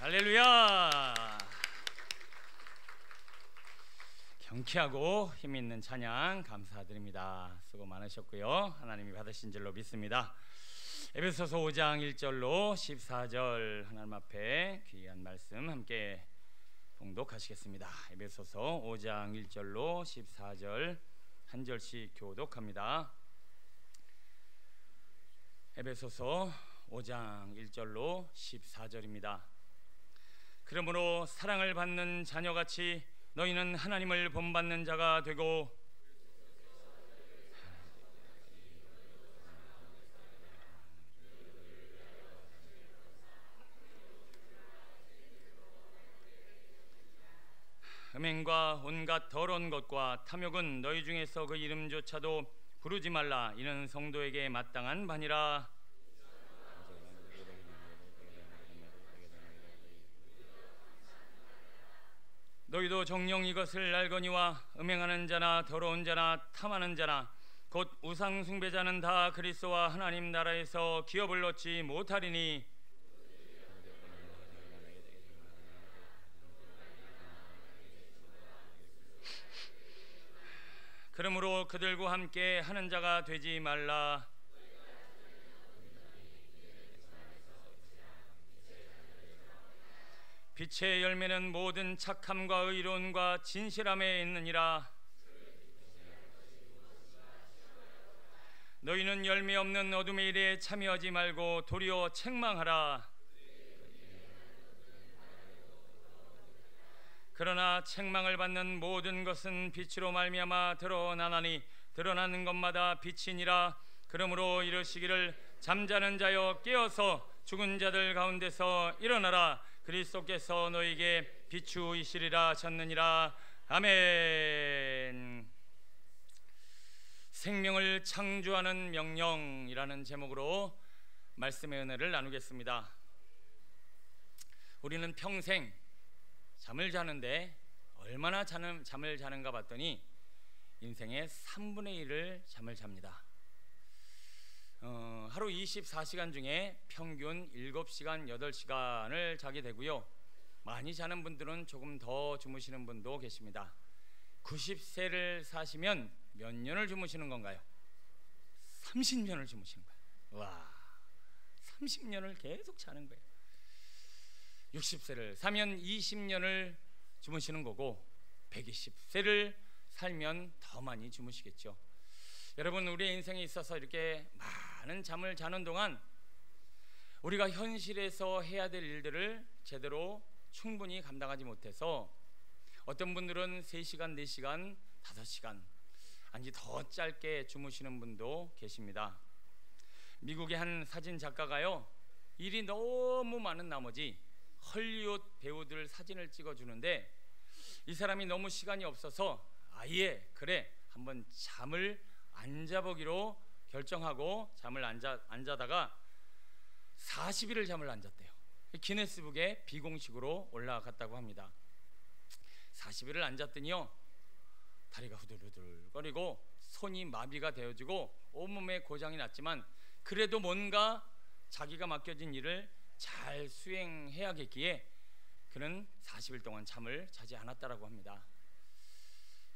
[SPEAKER 1] 할렐루야. 경쾌하고 힘있는 찬양 감사드립니다. 수고 많으셨고요. 하나님이 받으신 줄로 믿습니다. 에베소서 5장 1절로 14절 하나님 앞에 귀한 말씀 함께 봉독하시겠습니다. 에베소서 5장 1절로 14절 한 절씩 교독합니다. 에베소서 5장 1절로 14절입니다. 그러므로 사랑을 받는 자녀같이 너희는 하나님을 본받는 자가 되고 음행과 온갖 더러운 것과 탐욕은 너희 중에서 그 이름조차도 부르지 말라. 이는 성도에게 마땅한 바니라. 너희도 정녕 이것을 알거니와 음행하는 자나 더러운 자나 탐하는 자나 곧 우상 숭배자는 다 그리스도와 하나님 나라에서 기업을 얻지 못하리니 그러므로 그들과 함께 하는 자가 되지 말라. 빛의 열매는 모든 착함과 의로움과 진실함에 있느니라. 너희는 열매 없는 어둠의 일에 참여하지 말고 도리어 책망하라. 그러나 책망을 받는 모든 것은 빛으로 말미암아 드러나나니 드러나는 것마다 빛이니라. 그러므로 이르시기를 잠자는 자여 깨어서 죽은 자들 가운데서 일어나라. 그리스도께서 너희에게 비추이시리라 하셨느니라. 아멘. 생명을 창조하는 명령이라는 제목으로 말씀의 은혜를 나누겠습니다. 우리는 평생 잠을 자는데 얼마나 잠을 자는가 봤더니 인생의 3분의 1을 잠을 잡니다. 하루 24시간 중에 평균 7시간, 8시간을 자게 되고요. 많이 자는 분들은 조금 더 주무시는 분도 계십니다. 90세를 사시면 몇 년을 주무시는 건가요? 30년을 주무시는 거예요. 와, 30년을 계속 자는 거예요. 60세를 사면 20년을 주무시는 거고 120세를 살면 더 많이 주무시겠죠. 여러분, 우리의 인생에 있어서 이렇게 많은 잠을 자는 동안 우리가 현실에서 해야 될 일들을 제대로 충분히 감당하지 못해서 어떤 분들은 3시간, 4시간, 5시간 아니 더 짧게 주무시는 분도 계십니다. 미국의 한 사진 작가가요, 일이 너무 많은 나머지 헐리우드 배우들 사진을 찍어주는데 이 사람이 너무 시간이 없어서 아예 그래 한번 잠을 안 자보기로 결정하고 잠을 안 자다가 40일을 잠을 안 잤대요. 기네스북에 비공식으로 올라갔다고 합니다. 40일을 안 잤더니요, 다리가 후들후들거리고 손이 마비가 되어지고 온몸에 고장이 났지만 그래도 뭔가 자기가 맡겨진 일을 잘 수행해야겠기에 그는 40일 동안 잠을 자지 않았다라고 합니다.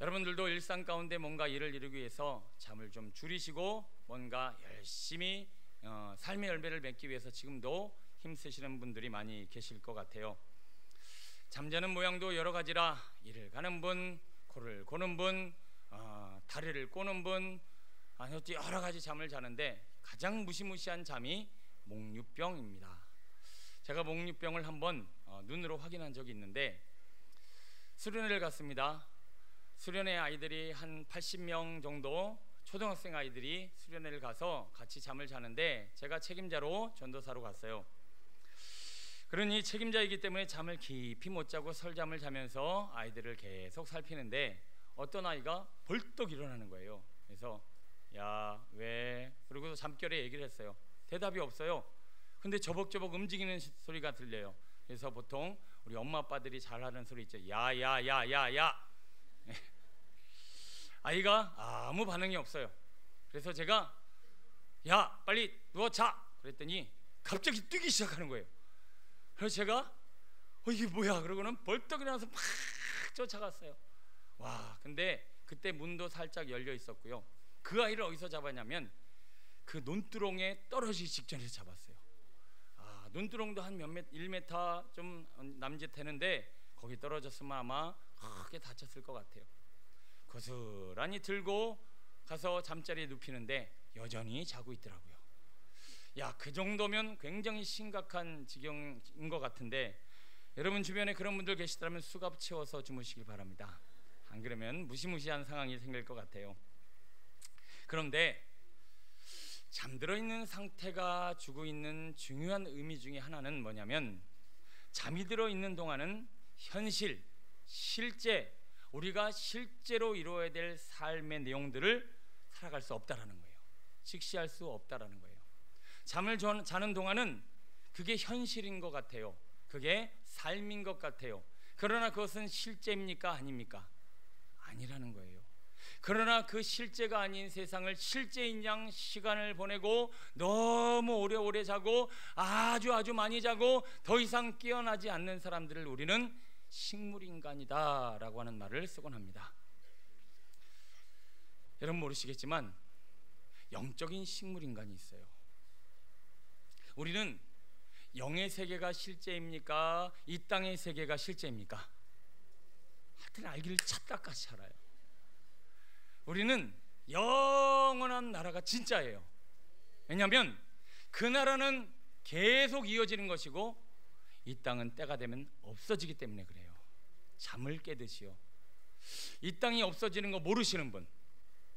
[SPEAKER 1] 여러분들도 일상 가운데 뭔가 일을 이루기 위해서 잠을 좀 줄이시고 뭔가 열심히 삶의 열매를 맺기 위해서 지금도 힘쓰시는 분들이 많이 계실 것 같아요. 잠자는 모양도 여러 가지라 일을 가는 분, 코를 고는 분, 다리를 꼬는 분, 여러 가지 잠을 자는데 가장 무시무시한 잠이 목류병입니다. 제가 목류병을 한번 눈으로 확인한 적이 있는데 수련회를 갔습니다. 수련회 아이들이 한 80명 정도 초등학생 아이들이 수련회를 가서 같이 잠을 자는데 제가 책임자로 전도사로 갔어요. 그러니 책임자이기 때문에 잠을 깊이 못 자고 설잠을 자면서 아이들을 계속 살피는데 어떤 아이가 벌떡 일어나는 거예요. 그래서 야, 왜? 그리고 잠결에 얘기를 했어요. 대답이 없어요. 근데 저벅저벅 움직이는 소리가 들려요. 그래서 보통 우리 엄마 아빠들이 잘 하는 소리 있죠. 야야야야야. 아이가 아무 반응이 없어요. 그래서 제가 야, 빨리 누워 자 그랬더니 갑자기 뛰기 시작하는 거예요. 그래서 제가 이게 뭐야? 그러고는 벌떡 일어나서 막 쫓아갔어요. 와, 근데 그때 문도 살짝 열려 있었고요. 그 아이를 어디서 잡았냐면 그 논두렁에 떨어지기 직전에서 잡았어요. 논두렁도 한 몇 미터, 1m 좀 남짓되는데 거기 떨어졌으면 아마 크게 다쳤을 것 같아요. 고스란히 들고 가서 잠자리에 눕히는데 여전히 자고 있더라고요. 야, 그 정도면 굉장히 심각한 지경인 것 같은데, 여러분 주변에 그런 분들 계시다면 수갑 채워서 주무시길 바랍니다. 안 그러면 무시무시한 상황이 생길 것 같아요. 그런데 잠들어 있는 상태가 주고 있는 중요한 의미 중에 하나는 뭐냐면, 잠이 들어 있는 동안은 현실, 실제, 우리가 실제로 이루어야 될 삶의 내용들을 살아갈 수 없다라는 거예요. 직시할 수 없다라는 거예요. 잠을 자는 동안은 그게 현실인 것 같아요. 그게 삶인 것 같아요. 그러나 그것은 실제입니까? 아닙니까? 아니라는 거예요. 그러나 그 실제가 아닌 세상을 실제인 양 시간을 보내고 너무 오래오래 자고 아주 많이 자고 더 이상 깨어나지 않는 사람들을 우리는 식물인간이다 라고 하는 말을 쓰곤 합니다. 여러분 모르시겠지만 영적인 식물인간이 있어요. 우리는 영의 세계가 실제입니까? 이 땅의 세계가 실제입니까? 하여튼 알기를 찰떡같이 알아요. 우리는 영원한 나라가 진짜예요. 왜냐하면 그 나라는 계속 이어지는 것이고 이 땅은 때가 되면 없어지기 때문에 그래요. 잠을 깨듯이요. 이 땅이 없어지는 거 모르시는 분,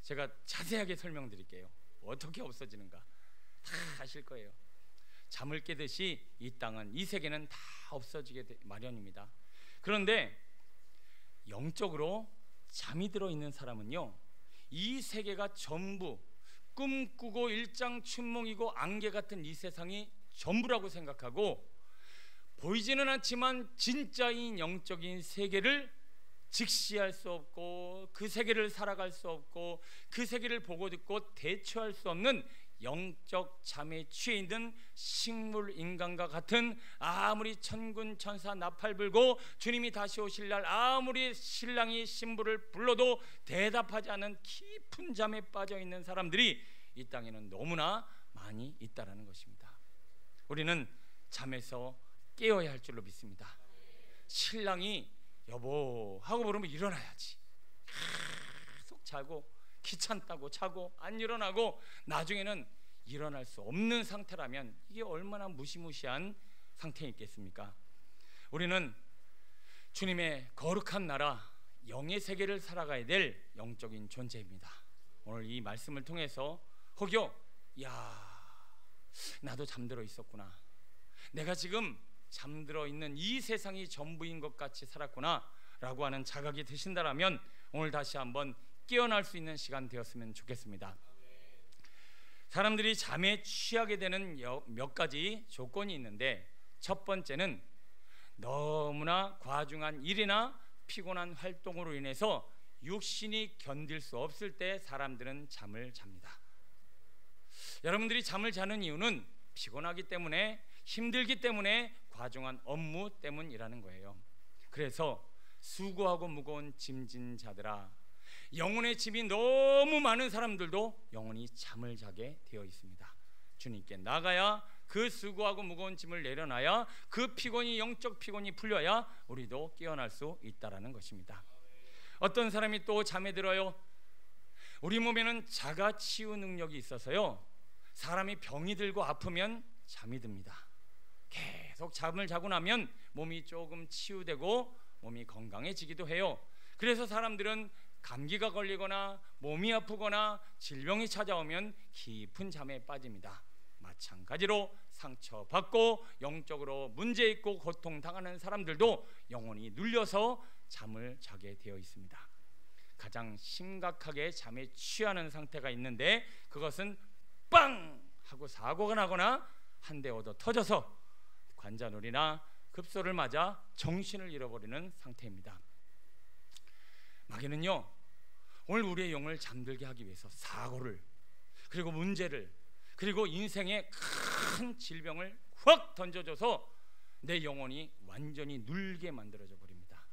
[SPEAKER 1] 제가 자세하게 설명드릴게요. 어떻게 없어지는가 다 아실 거예요. 잠을 깨듯이 이 땅은, 이 세계는 다 없어지게 마련입니다. 그런데 영적으로 잠이 들어있는 사람은요, 이 세계가 전부 꿈꾸고 일장춘몽이고 안개 같은 이 세상이 전부라고 생각하고 보이지는 않지만 진짜인 영적인 세계를 직시할 수 없고 그 세계를 살아갈 수 없고 그 세계를 보고 듣고 대처할 수 없는 영적 잠에 취해 있는 식물 인간과 같은, 아무리 천군 천사 나팔 불고 주님이 다시 오실 날 아무리 신랑이 신부를 불러도 대답하지 않는 깊은 잠에 빠져 있는 사람들이 이 땅에는 너무나 많이 있다라는 것입니다. 우리는 잠에서 깨어야 할 줄로 믿습니다. 신랑이 여보 하고 부르면 일어나야지. 계속 자고 귀찮다고 자고 안 일어나고 나중에는 일어날 수 없는 상태라면 이게 얼마나 무시무시한 상태있겠습니까? 우리는 주님의 거룩한 나라 영의 세계를 살아가야 될 영적인 존재입니다. 오늘 이 말씀을 통해서 혹여 야, 나도 잠들어 있었구나, 내가 지금 잠들어 있는 이 세상이 전부인 것 같이 살았구나 라고 하는 자각이 드신다라면 오늘 다시 한번 깨어날 수 있는 시간 되었으면 좋겠습니다. 사람들이 잠에 취하게 되는 몇 가지 조건이 있는데, 첫 번째는 너무나 과중한 일이나 피곤한 활동으로 인해서 육신이 견딜 수 없을 때 사람들은 잠을 잡니다. 여러분들이 잠을 자는 이유는 피곤하기 때문에, 힘들기 때문에, 과중한 업무 때문이라는 거예요. 그래서 수고하고 무거운 짐진 자들아, 영혼의 짐이 너무 많은 사람들도 영원히 잠을 자게 되어 있습니다. 주님께 나가야 그 수고하고 무거운 짐을 내려놔야 그 피곤이, 영적 피곤이 풀려야 우리도 깨어날 수 있다라는 것입니다. 어떤 사람이 또 잠에 들어요. 우리 몸에는 자가 치유 능력이 있어서요, 사람이 병이 들고 아프면 잠이 듭니다. 계속 잠을 자고 나면 몸이 조금 치유되고 몸이 건강해지기도 해요. 그래서 사람들은 감기가 걸리거나 몸이 아프거나 질병이 찾아오면 깊은 잠에 빠집니다. 마찬가지로 상처받고 영적으로 문제 있고 고통당하는 사람들도 영혼이 눌려서 잠을 자게 되어 있습니다. 가장 심각하게 잠에 취하는 상태가 있는데, 그것은 빵 하고 사고가 나거나 한 대 얻어 터져서 관자놀이나 급소를 맞아 정신을 잃어버리는 상태입니다. 마귀는요, 오늘 우리의 영을 잠들게 하기 위해서 사고를, 그리고 문제를, 그리고 인생의 큰 질병을 확 던져줘서 내 영혼이 완전히 눌게 만들어져 버립니다.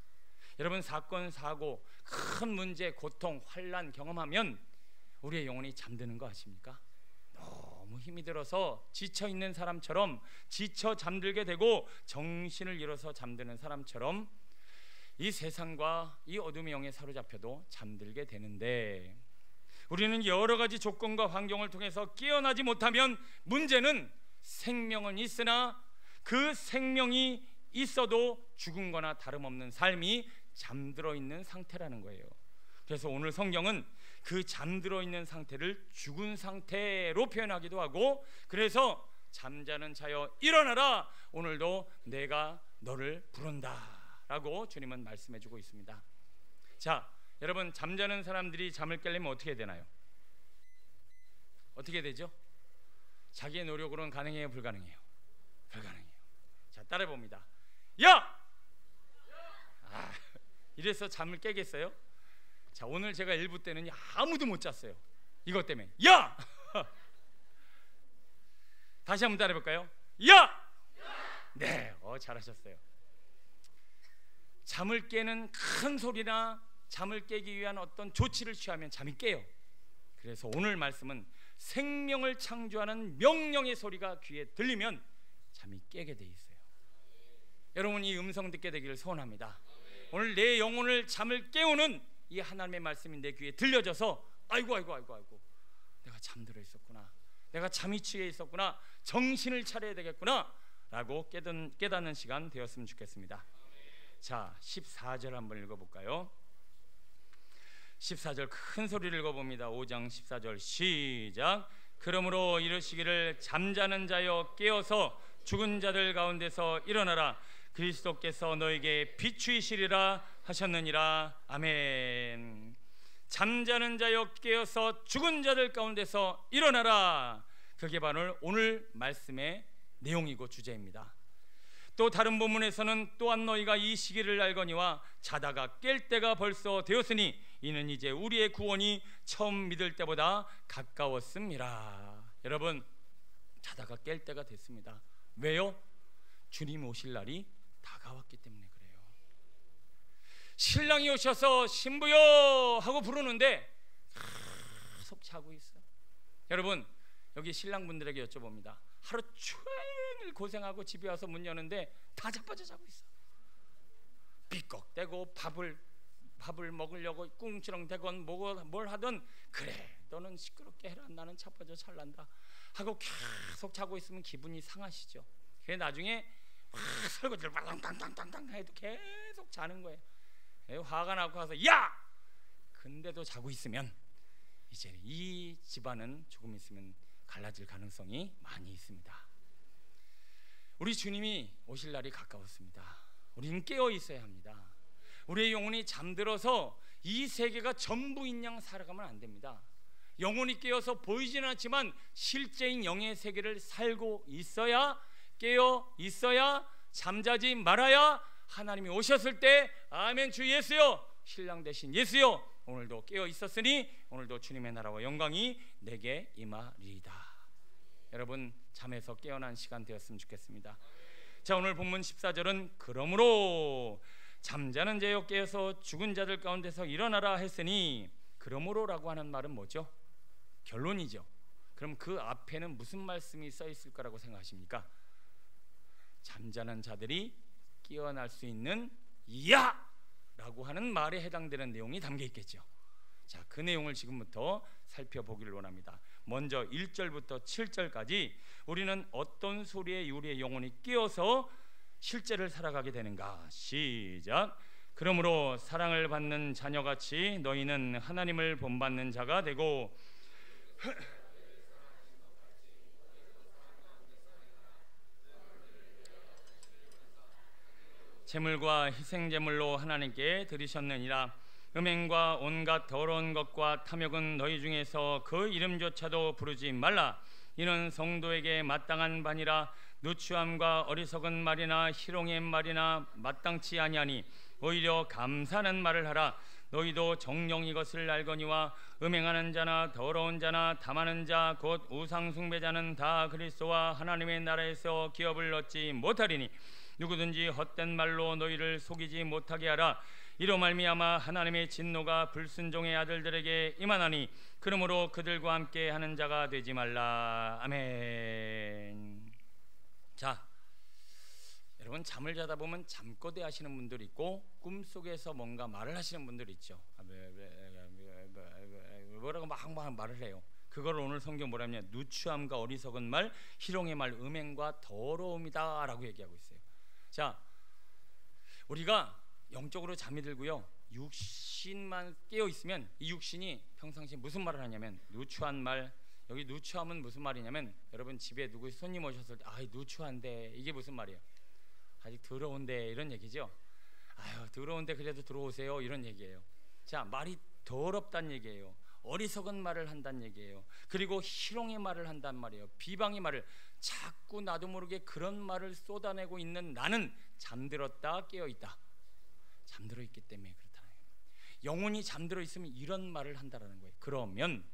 [SPEAKER 1] 여러분, 사건, 사고, 큰 문제, 고통, 환난 경험하면 우리의 영혼이 잠드는 거 아십니까? 너무 힘이 들어서 지쳐있는 사람처럼 지쳐 잠들게 되고, 정신을 잃어서 잠드는 사람처럼 이 세상과 이 어둠의 영에 사로잡혀도 잠들게 되는데, 우리는 여러 가지 조건과 환경을 통해서 깨어나지 못하면 문제는 생명은 있으나 그 생명이 있어도 죽은 거나 다름없는 삶이 잠들어 있는 상태라는 거예요. 그래서 오늘 성경은 그 잠들어 있는 상태를 죽은 상태로 표현하기도 하고, 그래서 잠자는 자여 일어나라, 오늘도 내가 너를 부른다 라고 주님은 말씀해 주고 있습니다. 자, 여러분, 잠자는 사람들이 잠을 깨려면 어떻게 되나요? 어떻게 되죠? 자기의 노력으로는 가능해요, 불가능해요? 불가능해요. 자, 따라해 봅니다. 야! 이래서 잠을 깨겠어요? 자, 오늘 제가 일부 때는 아무도 못 잤어요. 이것 때문에. 야! 다시 한번 따라해 볼까요? 야! 네, 잘하셨어요. 잠을 깨는 큰 소리나 잠을 깨기 위한 어떤 조치를 취하면 잠이 깨요. 그래서 오늘 말씀은 생명을 창조하는 명령의 소리가 귀에 들리면 잠이 깨게 돼 있어요. 여러분, 이 음성 듣게 되기를 소원합니다. 오늘 내 영혼을 잠을 깨우는 이 하나님의 말씀이 내 귀에 들려져서 아이고 내가 잠들어 있었구나, 내가 잠이 취해 있었구나, 정신을 차려야 되겠구나 라고 깨닫는 시간 되었으면 좋겠습니다. 자, 14절 한번 읽어볼까요? 14절 큰 소리를 읽어봅니다. 5장 14절 시작. 그러므로 이르시기를 잠자는 자여 깨어서 죽은 자들 가운데서 일어나라, 그리스도께서 너에게 비추이시리라 하셨느니라. 아멘. 잠자는 자여 깨어서 죽은 자들 가운데서 일어나라, 그게 바로 오늘 말씀의 내용이고 주제입니다. 또 다른 본문에서는 또한 너희가 이 시기를 알거니와 자다가 깰 때가 벌써 되었으니 이는 이제 우리의 구원이 처음 믿을 때보다 가까웠습니다. 여러분, 자다가 깰 때가 됐습니다. 왜요? 주님 오실 날이 다가왔기 때문에 그래요. 신랑이 오셔서 신부여 하고 부르는데 계속 자고 있어요. 여러분, 여기 신랑분들에게 여쭤봅니다. 하루 종일 고생하고 집에 와서 문 여는데 다 자빠져 자고 있어. 삐걱대고 밥을 먹으려고 꿍치렁대건 뭘 하든 그래 너는 시끄럽게 해라, 나는 자빠져 잘난다 하고 계속 자고 있으면 기분이 상하시죠. 그래 나중에 설거지를 빵빵빵빵 해도 계속 자는 거예요. 화가 나고 가서 야! 근데도 자고 있으면 이제 이 집안은 조금 있으면 갈라질 가능성이 많이 있습니다. 우리 주님이 오실 날이 가까웠습니다. 우리는 깨어 있어야 합니다. 우리의 영혼이 잠들어서 이 세계가 전부인 양 살아가면 안 됩니다. 영혼이 깨어서 보이지는 않지만 실제인 영의 세계를 살고 있어야, 깨어 있어야, 잠자지 말아야 하나님이 오셨을 때 아멘 주 예수여, 신랑 되신 예수여, 오늘도 깨어 있었으니 오늘도 주님의 나라와 영광이 내게 임하리이다. 여러분, 잠에서 깨어난 시간 되었으면 좋겠습니다. 자, 오늘 본문 14절은 그러므로 잠자는 자여 깨어서 죽은 자들 가운데서 일어나라 했으니, 그러므로라고 하는 말은 뭐죠? 결론이죠. 그럼 그 앞에는 무슨 말씀이 써 있을 거라고 생각하십니까? 잠자는 자들이 깨어날 수 있는 야! 라고 하는 말에 해당되는 내용이 담겨 있겠죠. 자, 그 내용을 지금부터 살펴보기를 원합니다. 먼저 1절부터 7절까지 우리는 어떤 소리에 우리의 영혼이 깨어서 실제를 살아가게 되는가. 시작. 그러므로 사랑을 받는 자녀같이 너희는 하나님을 본받는 자가 되고 제물과 희생제물로 하나님께 드리셨느니라. 음행과 온갖 더러운 것과 탐욕은 너희 중에서 그 이름조차도 부르지 말라. 이는 성도에게 마땅한 바니라. 누추함과 어리석은 말이나 희롱의 말이나 마땅치 아니하니 오히려 감사하는 말을 하라. 너희도 정녕 이것을 알거니와 음행하는 자나 더러운 자나 탐하는 자 곧 우상 숭배자는 다 그리스도와 하나님의 나라에서 기업을 얻지 못하리니 누구든지 헛된 말로 너희를 속이지 못하게 하라. 이로 말미암아 하나님의 진노가 불순종의 아들들에게 임하나니 그러므로 그들과 함께 하는 자가 되지 말라. 아멘. 자, 여러분, 잠을 자다 보면 잠꼬대 하시는 분들 있고 꿈속에서 뭔가 말을 하시는 분들 있죠. 뭐라고 막 말을 해요. 그걸 오늘 성경 뭐라 하냐, 누추함과 어리석은 말, 희롱의 말, 음행과 더러움이다 라고 얘기하고 있어요. 자, 우리가 영적으로 잠이 들고요, 육신만 깨어 있으면 이 육신이 평상시에 무슨 말을 하냐면 누추한 말. 여기 누추함은 무슨 말이냐면, 여러분 집에 누구 손님 오셨을 때 아이 누추한데, 이게 무슨 말이에요? 아직 더러운데, 이런 얘기죠. 아유 더러운데 그래도 들어오세요, 이런 얘기예요. 자, 말이 더럽다는 얘기예요. 어리석은 말을 한다는 얘기예요. 그리고 희롱의 말을 한단 말이에요. 비방의 말을, 자꾸 나도 모르게 그런 말을 쏟아내고 있는 나는 잠들었다 깨어있다. 잠들어 있기 때문에 그렇다는 거예요. 영혼이 잠들어 있으면 이런 말을 한다라는 거예요. 그러면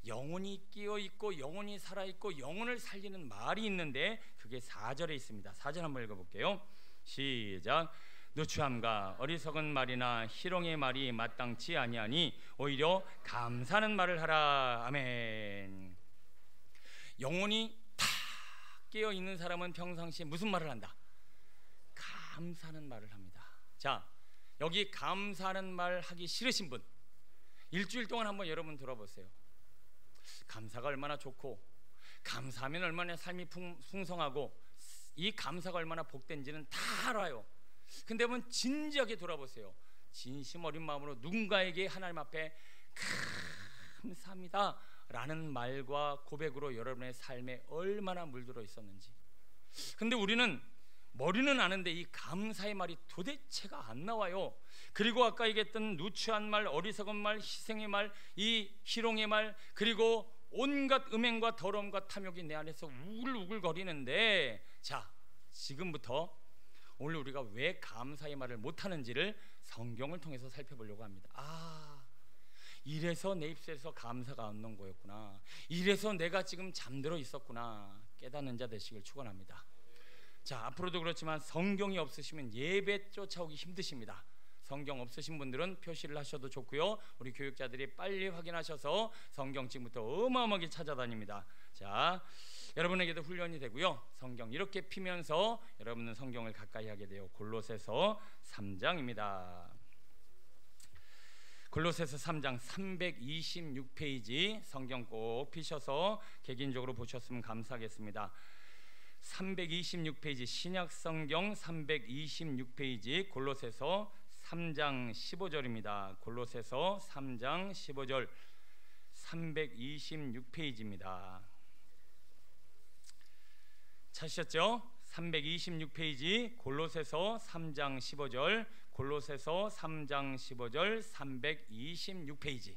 [SPEAKER 1] 영혼이 깨어있고 영혼이 살아있고 영혼을 살리는 말이 있는데, 그게 4절에 있습니다. 4절 한번 읽어볼게요. 시작. 누추함과 어리석은 말이나 희롱의 말이 마땅치 아니하니 오히려 감사하는 말을 하라. 아멘. 영혼이 탁 깨어있는 사람은 평상시에 무슨 말을 한다? 감사하는 말을 합니다. 자, 여기 감사하는 말 하기 싫으신 분, 일주일 동안 한번 여러분 들어보세요. 감사가 얼마나 좋고, 감사하면 얼마나 삶이 풍성하고, 이 감사가 얼마나 복된지는 다 알아요. 근데 한번 진지하게 돌아보세요. 진심 어린 마음으로 누군가에게 하나님 앞에 감사합니다 라는 말과 고백으로 여러분의 삶에 얼마나 물들어 있었는지. 근데 우리는 머리는 아는데 이 감사의 말이 도대체가 안 나와요. 그리고 아까 얘기했던 누추한 말, 어리석은 말, 희생의 말, 이 희롱의 말, 그리고 온갖 음행과 더러움과 탐욕이 내 안에서 우글우글 거리는데, 자, 지금부터 오늘 우리가 왜 감사의 말을 못하는지를 성경을 통해서 살펴보려고 합니다. 아, 이래서 내 입술에서 감사가 안 나온 거였구나, 이래서 내가 지금 잠들어 있었구나 깨닫는 자 되시길 축원합니다. 자, 앞으로도 그렇지만 성경이 없으시면 예배 쫓아오기 힘드십니다. 성경 없으신 분들은 표시를 하셔도 좋고요, 우리 교육자들이 빨리 확인하셔서 성경 지금부터 어마어마하게 찾아다닙니다. 자, 여러분에게도 훈련이 되고요, 성경 이렇게 피면서 여러분은 성경을 가까이 하게 돼요. 골로새서 3장입니다. 골로새서 3장 326페이지 성경 꼭 피셔서 개인적으로 보셨으면 감사하겠습니다. 326페이지 신약성경 326페이지 골로새서 3장 15절입니다. 골로새서 3장 15절 326페이지입니다. 찾으셨죠? 326페이지 골로새서 3장 15절, 골로새서 3장 15절 326페이지.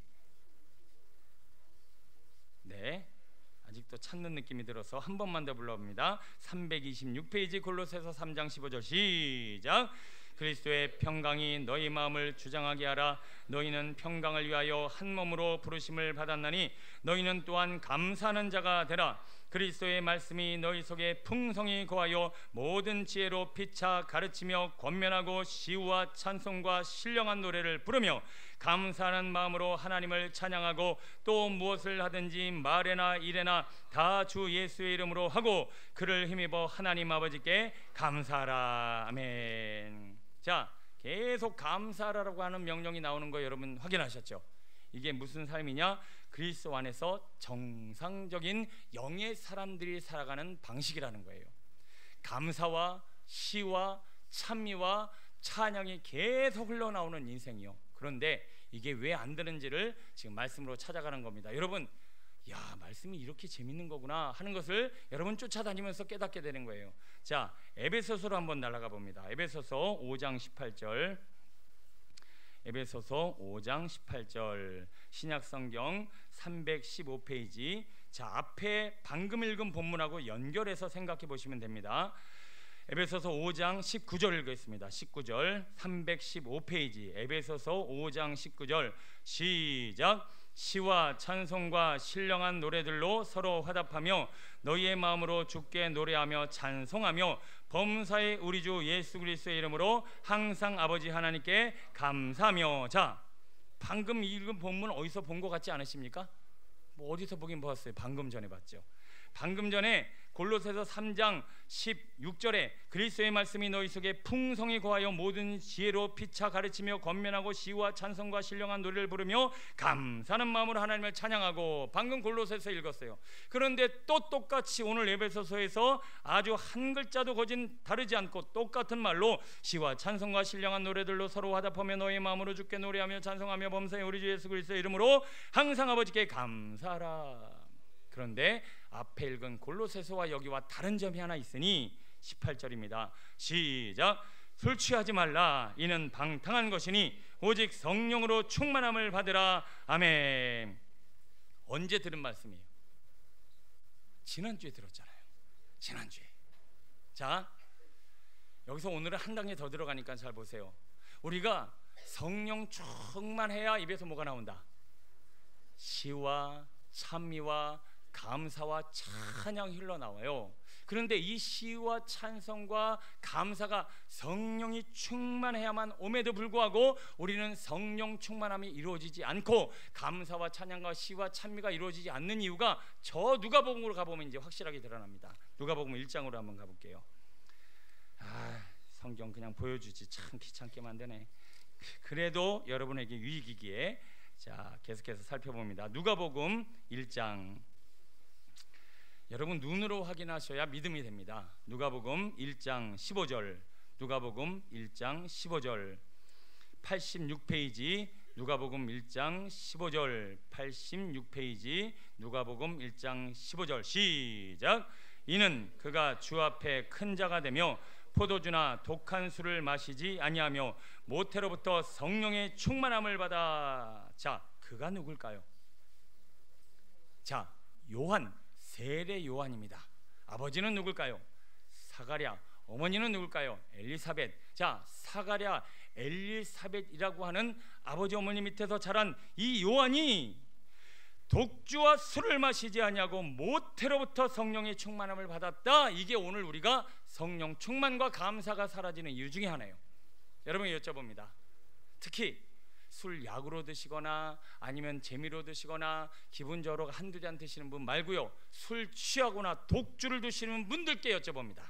[SPEAKER 1] 네, 아직도 찾는 느낌이 들어서 한 번만 더 불러봅니다. 326페이지 골로새서 3장 15절 시작. 그리스도의 평강이 너희 마음을 주장하게 하라. 너희는 평강을 위하여 한 몸으로 부르심을 받았나니 너희는 또한 감사하는 자가 되라. 그리스도의 말씀이 너희 속에 풍성히 거하여 모든 지혜로 피차 가르치며 권면하고 시우와 찬송과 신령한 노래를 부르며 감사하는 마음으로 하나님을 찬양하고, 또 무엇을 하든지 말에나 일에나 다 주 예수의 이름으로 하고 그를 힘입어 하나님 아버지께 감사하라. 아멘. 자, 계속 감사하라고 하는 명령이 나오는 거 여러분 확인하셨죠? 이게 무슨 삶이냐? 그리스도 안에서 정상적인 영의 사람들이 살아가는 방식이라는 거예요. 감사와 시와 찬미와 찬양이 계속 흘러나오는 인생이요. 그런데 이게 왜 안 되는지를 지금 말씀으로 찾아가는 겁니다. 여러분, 야, 말씀이 이렇게 재밌는 거구나 하는 것을 여러분 쫓아다니면서 깨닫게 되는 거예요. 자, 에베소서로 한번 날아가 봅니다. 에베소서 5장 18절, 에베소서 5장 18절 신약성경 315페이지. 자, 앞에 방금 읽은 본문하고 연결해서 생각해 보시면 됩니다. 에베소서 5장 19절 읽겠습니다. 19절 315페이지 에베소서 5장 19절 시작. 시와 찬송과 신령한 노래들로 서로 화답하며 너희의 마음으로 주께 노래하며 찬송하며 범사의 우리 주 예수 그리스도의 이름으로 항상 아버지 하나님께 감사하며. 자, 방금 읽은 본문 어디서 본 것 같지 않으십니까? 뭐 어디서 보긴 봤어요. 방금 전에 봤죠. 방금 전에 골로새서 3장 16절에 그리스도의 말씀이 너희 속에 풍성히 거하여 모든 지혜로 피차 가르치며 권면하고 시와 찬송과 신령한 노래를 부르며 감사하는 마음으로 하나님을 찬양하고, 방금 골로새서 읽었어요. 그런데 또 똑같이 오늘 에베소서에서 아주 한 글자도 거진 다르지 않고 똑같은 말로 시와 찬송과 신령한 노래들로 서로 화답하며 너희 마음으로 주께 노래하며 찬송하며 범사의 우리 주 예수 그리스도의 이름으로 항상 아버지께 감사하라. 그런데 앞에 읽은 골로새서와 여기와 다른 점이 하나 있으니 18절입니다. 시작. 술 취하지 말라. 이는 방탕한 것이니 오직 성령으로 충만함을 받으라. 아멘. 언제 들은 말씀이에요? 지난주에 들었잖아요. 지난주에. 자, 여기서 오늘은 한 단계 더 들어가니까 잘 보세요. 우리가 성령 충만해야 입에서 뭐가 나온다? 시와 찬미와 감사와 찬양이 흘러나와요. 그런데 이 시와 찬송과 감사가 성령이 충만해야만 옴에도 불구하고 우리는 성령 충만함이 이루어지지 않고 감사와 찬양과 시와 찬미가 이루어지지 않는 이유가 저 누가복음으로 가보면 이제 확실하게 드러납니다. 누가복음 1장으로 한번 가볼게요. 성경 그냥 보여주지 참 귀찮게 만드네. 그래도 여러분에게 유익이기에 자, 계속해서 살펴봅니다. 누가복음 1장. 여러분 눈으로 확인하셔야 믿음이 됩니다. 누가복음 1장 15절. 누가복음 1장 15절. 86페이지 누가복음 1장 15절. 86페이지 누가복음 1장 15절. 시작. 이는 그가 주 앞에 큰 자가 되며 포도주나 독한 술을 마시지 아니하며 모태로부터 성령의 충만함을 받아. 자, 그가 누굴까요? 자, 요한, 세례 요한입니다. 아버지는 누굴까요? 사가랴. 어머니는 누굴까요? 엘리사벳. 자, 사가랴, 엘리사벳이라고 하는 아버지 어머니 밑에서 자란 이 요한이 독주와 술을 마시지 아니하고 모태로부터 성령의 충만함을 받았다. 이게 오늘 우리가 성령 충만과 감사가 사라지는 이유 중에 하나예요. 여러분이 여쭤봅니다. 특히 술 약으로 드시거나 아니면 재미로 드시거나 기분적으로 한두 잔 드시는 분 말고요, 술 취하거나 독주를 드시는 분들께 여쭤봅니다.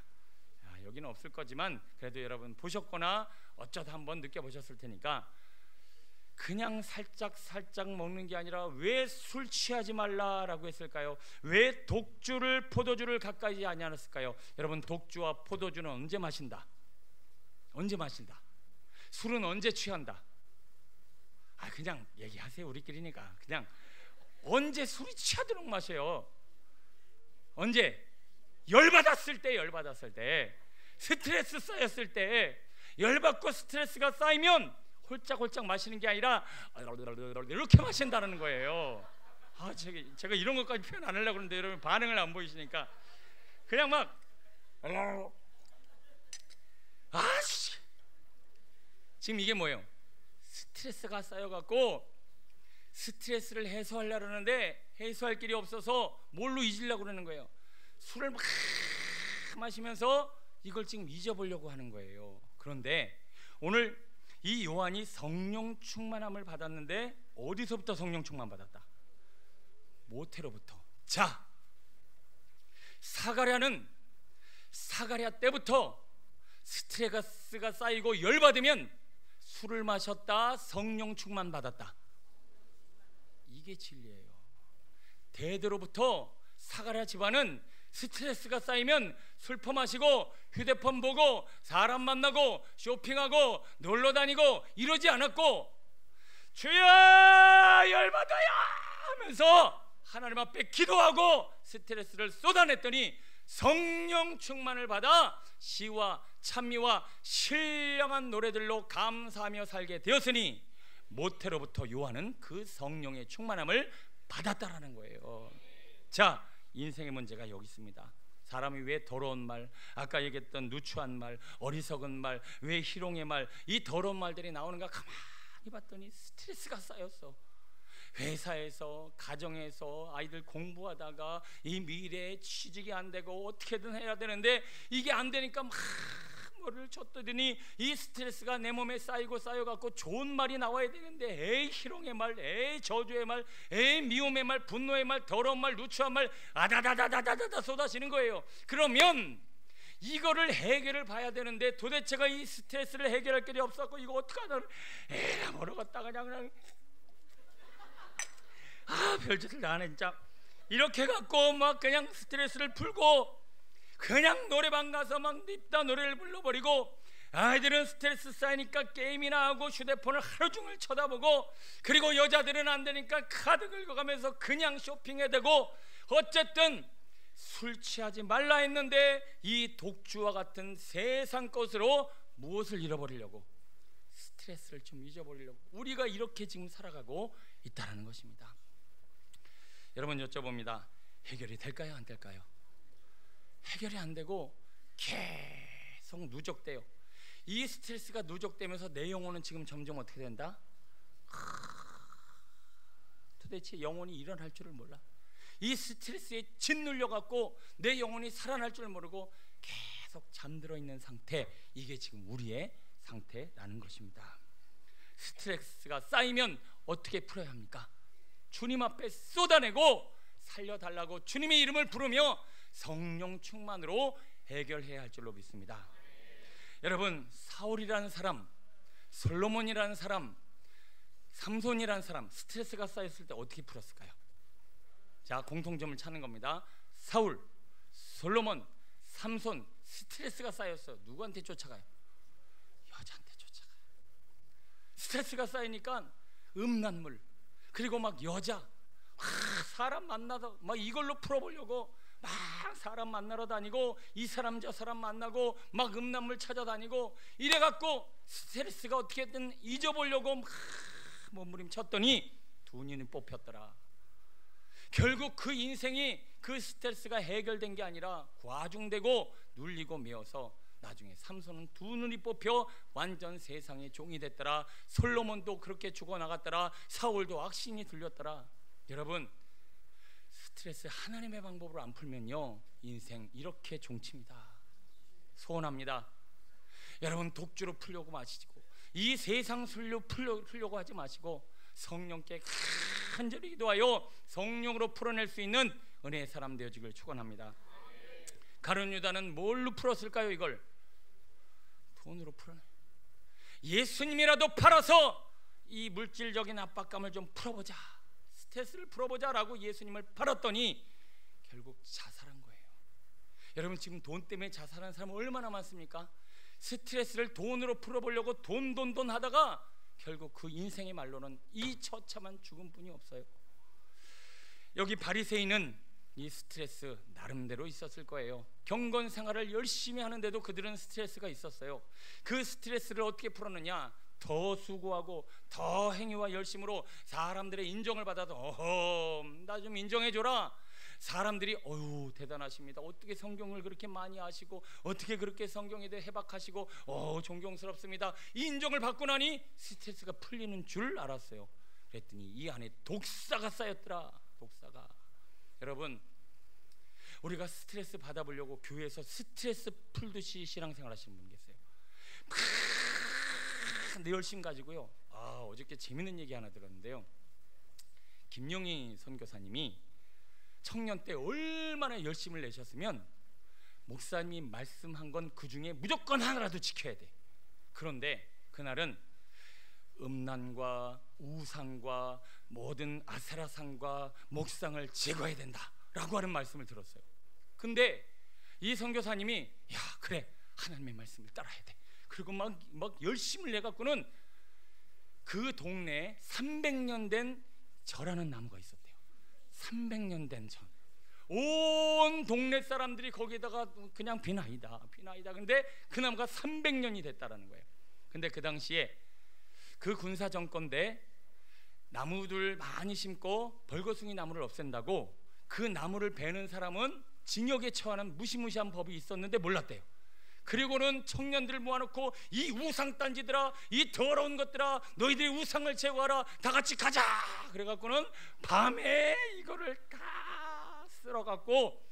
[SPEAKER 1] 여기는 없을 거지만 그래도 여러분 보셨거나 어쩌다 한번 느껴보셨을 테니까, 그냥 살짝 먹는 게 아니라 왜 술 취하지 말라라고 했을까요? 왜 독주를, 포도주를 가까이 하지 않았을까요? 여러분, 독주와 포도주는 언제 마신다? 언제 마신다? 술은 언제 취한다? 그냥 얘기하세요. 우리끼리니까. 그냥 언제 술이 취하도록 마셔요? 언제? 열받았을 때, 스트레스 쌓였을 때, 열받고 스트레스가 쌓이면 홀짝홀짝 마시는 게 아니라 이렇게 마신다는 거예요. 제가 이런 것까지 표현 안 하려고 그러는데 여러분 반응을 안 보이시니까 그냥 막 지금 이게 뭐예요? 스트레스가 쌓여갖고 스트레스를 해소하려고 하는데 해소할 길이 없어서 뭘로 잊으려고 그러는 거예요? 술을 막 마시면서 이걸 지금 잊어보려고 하는 거예요. 그런데 오늘 이 요한이 성령 충만함을 받았는데 어디서부터 성령 충만 받았다? 모태로부터. 자, 사가랴는 사가랴 때부터 스트레스가 쌓이고 열받으면 술을 마셨다, 성령 충만 받았다. 이게 진리예요. 대대로부터 사가랴 집안은 스트레스가 쌓이면 술 퍼마시고 휴대폰 보고 사람 만나고 쇼핑하고 놀러다니고 이러지 않았고, 주여 열받아요 하면서 하나님 앞에 기도하고 스트레스를 쏟아냈더니 성령 충만을 받아 시와 찬미와 신령한 노래들로 감사하며 살게 되었으니 모태로부터 요한은 그 성령의 충만함을 받았다라는 거예요. 자, 인생의 문제가 여기 있습니다. 사람이 왜 더러운 말, 아까 얘기했던 누추한 말, 어리석은 말, 왜 희롱의 말, 이 더러운 말들이 나오는가 가만히 봤더니 스트레스가 쌓였어. 회사에서, 가정에서 아이들 공부하다가 이 미래에 취직이 안 되고 어떻게든 해야 되는데 이게 안 되니까 막 뭐를 쳤더니 이 스트레스가 내 몸에 쌓여갖고 좋은 말이 나와야 되는데 에이 희롱의 말, 에이 저주의 말, 에이 미움의 말, 분노의 말, 더러운 말, 누추한 말 아다다다다다다다 쏟아지는 거예요. 그러면 이거를 해결을 봐야 되는데 도대체가 이 스트레스를 해결할 길이 없었고 이거 어떡하나 에라 모르겠다 그냥 별짓을 다 하네 진짜. 이렇게 갖고 막 그냥 스트레스를 풀고 그냥 노래방 가서 막 립다 노래를 불러버리고, 아이들은 스트레스 쌓이니까 게임이나 하고 휴대폰을 하루 종일 쳐다보고, 그리고 여자들은 안 되니까 카드 긁어가면서 그냥 쇼핑해야 되고, 어쨌든 술 취하지 말라 했는데 이 독주와 같은 세상 것으로 무엇을 잃어버리려고? 스트레스를 좀 잊어버리려고 우리가 이렇게 지금 살아가고 있다는 것입니다. 여러분 여쭤봅니다. 해결이 될까요? 안 될까요? 해결이 안 되고 계속 누적돼요. 이 스트레스가 누적되면서 내 영혼은 지금 점점 어떻게 된다? 도대체 영혼이 일어날 줄을 몰라. 이 스트레스에 짓눌려 갖고 내 영혼이 살아날 줄 모르고 계속 잠들어 있는 상태, 이게 지금 우리의 상태라는 것입니다. 스트레스가 쌓이면 어떻게 풀어야 합니까? 주님 앞에 쏟아내고 살려달라고 주님의 이름을 부르며 성령 충만으로 해결해야 할 줄로 믿습니다. 여러분, 사울이라는 사람, 솔로몬이라는 사람, 삼손이라는 사람, 스트레스가 쌓였을 때 어떻게 풀었을까요? 자, 공통점을 찾는 겁니다. 사울, 솔로몬, 삼손, 스트레스가 쌓였어요. 누구한테 쫓아가요? 여자한테 쫓아가요. 스트레스가 쌓이니까 음란물, 그리고 막 여자, 사람 만나서 막 이걸로 풀어보려고 막 사람 만나러 다니고, 이 사람 저 사람 만나고 막 음란물 찾아다니고 이래갖고 스트레스가 어떻게든 잊어보려고 막 몸부림쳤더니 두 눈이 뽑혔더라. 결국 그 인생이, 그 스트레스가 해결된 게 아니라 과중되고 눌리고 메어서 나중에 삼손은 두 눈이 뽑혀 완전 세상의 종이 됐더라. 솔로몬도 그렇게 죽어나갔더라. 사울도 악신이 들렸더라. 여러분, 스트레스 하나님의 방법으로 안 풀면요, 인생 이렇게 종칩니다. 소원합니다. 여러분, 독주로 풀려고 마시고 이 세상 술로 풀려고 하지 마시고 성령께 간절히 기도하여 성령으로 풀어낼 수 있는 은혜의 사람 되어지길 축원합니다. 가룟 유다는 뭘로 풀었을까요? 이걸 돈으로 풀어내. 예수님이라도 팔아서 이 물질적인 압박감을 좀 풀어보자, 스트레스를 풀어보자라고 예수님을 팔았더니 결국 자살한 거예요. 여러분, 지금 돈 때문에 자살하는 사람은 얼마나 많습니까? 스트레스를 돈으로 풀어보려고 돈 하다가 결국 그 인생의 말로는 이 처참한 죽음뿐이 없어요. 여기 바리새인은 이 스트레스 나름대로 있었을 거예요. 경건 생활을 열심히 하는데도 그들은 스트레스가 있었어요. 그 스트레스를 어떻게 풀었느냐? 더 수고하고 더 행위와 열심으로 사람들의 인정을 받아서 어허, 나 좀 인정해줘라. 사람들이 어휴 대단하십니다. 어떻게 성경을 그렇게 많이 아시고 어떻게 그렇게 성경에 대해 해박하시고 존경스럽습니다. 이 인정을 받고 나니 스트레스가 풀리는 줄 알았어요. 그랬더니 이 안에 독사가 쌓였더라. 독사가. 여러분, 우리가 스트레스 받아보려고 교회에서 스트레스 풀듯이 신앙생활 하시는 분 계세요. 내 열심 가지고요. 어저께 재밌는 얘기 하나 들었는데요. 김용희 선교사님이 청년 때 얼마나 열심을 내셨으면 목사님이 말씀한 건 그 중에 무조건 하나라도 지켜야 돼. 그런데 그날은 음란과 우상과 모든 아세라상과 목상을 제거해야 된다라고 하는 말씀을 들었어요. 근데 이 선교사님이 야 그래, 하나님의 말씀을 따라야 돼. 그리고 막 열심을 내갖고는 그 동네에 300년 된 절하는 나무가 있었대요. 300년 된 전. 온 동네 사람들이 거기다가 그냥 비나이다. 근데 그 나무가 300년이 됐다라는 거예요. 근데 그 당시에 그 군사 정권대 나무들 많이 심고 벌거숭이 나무를 없앤다고 그 나무를 베는 사람은 징역에 처하는 무시무시한 법이 있었는데 몰랐대요. 그리고는 청년들을 모아놓고 이 우상단지들아, 이 더러운 것들아, 너희들이 우상을 제거하라, 다 같이 가자. 그래갖고는 밤에 이거를 다 쓸어갖고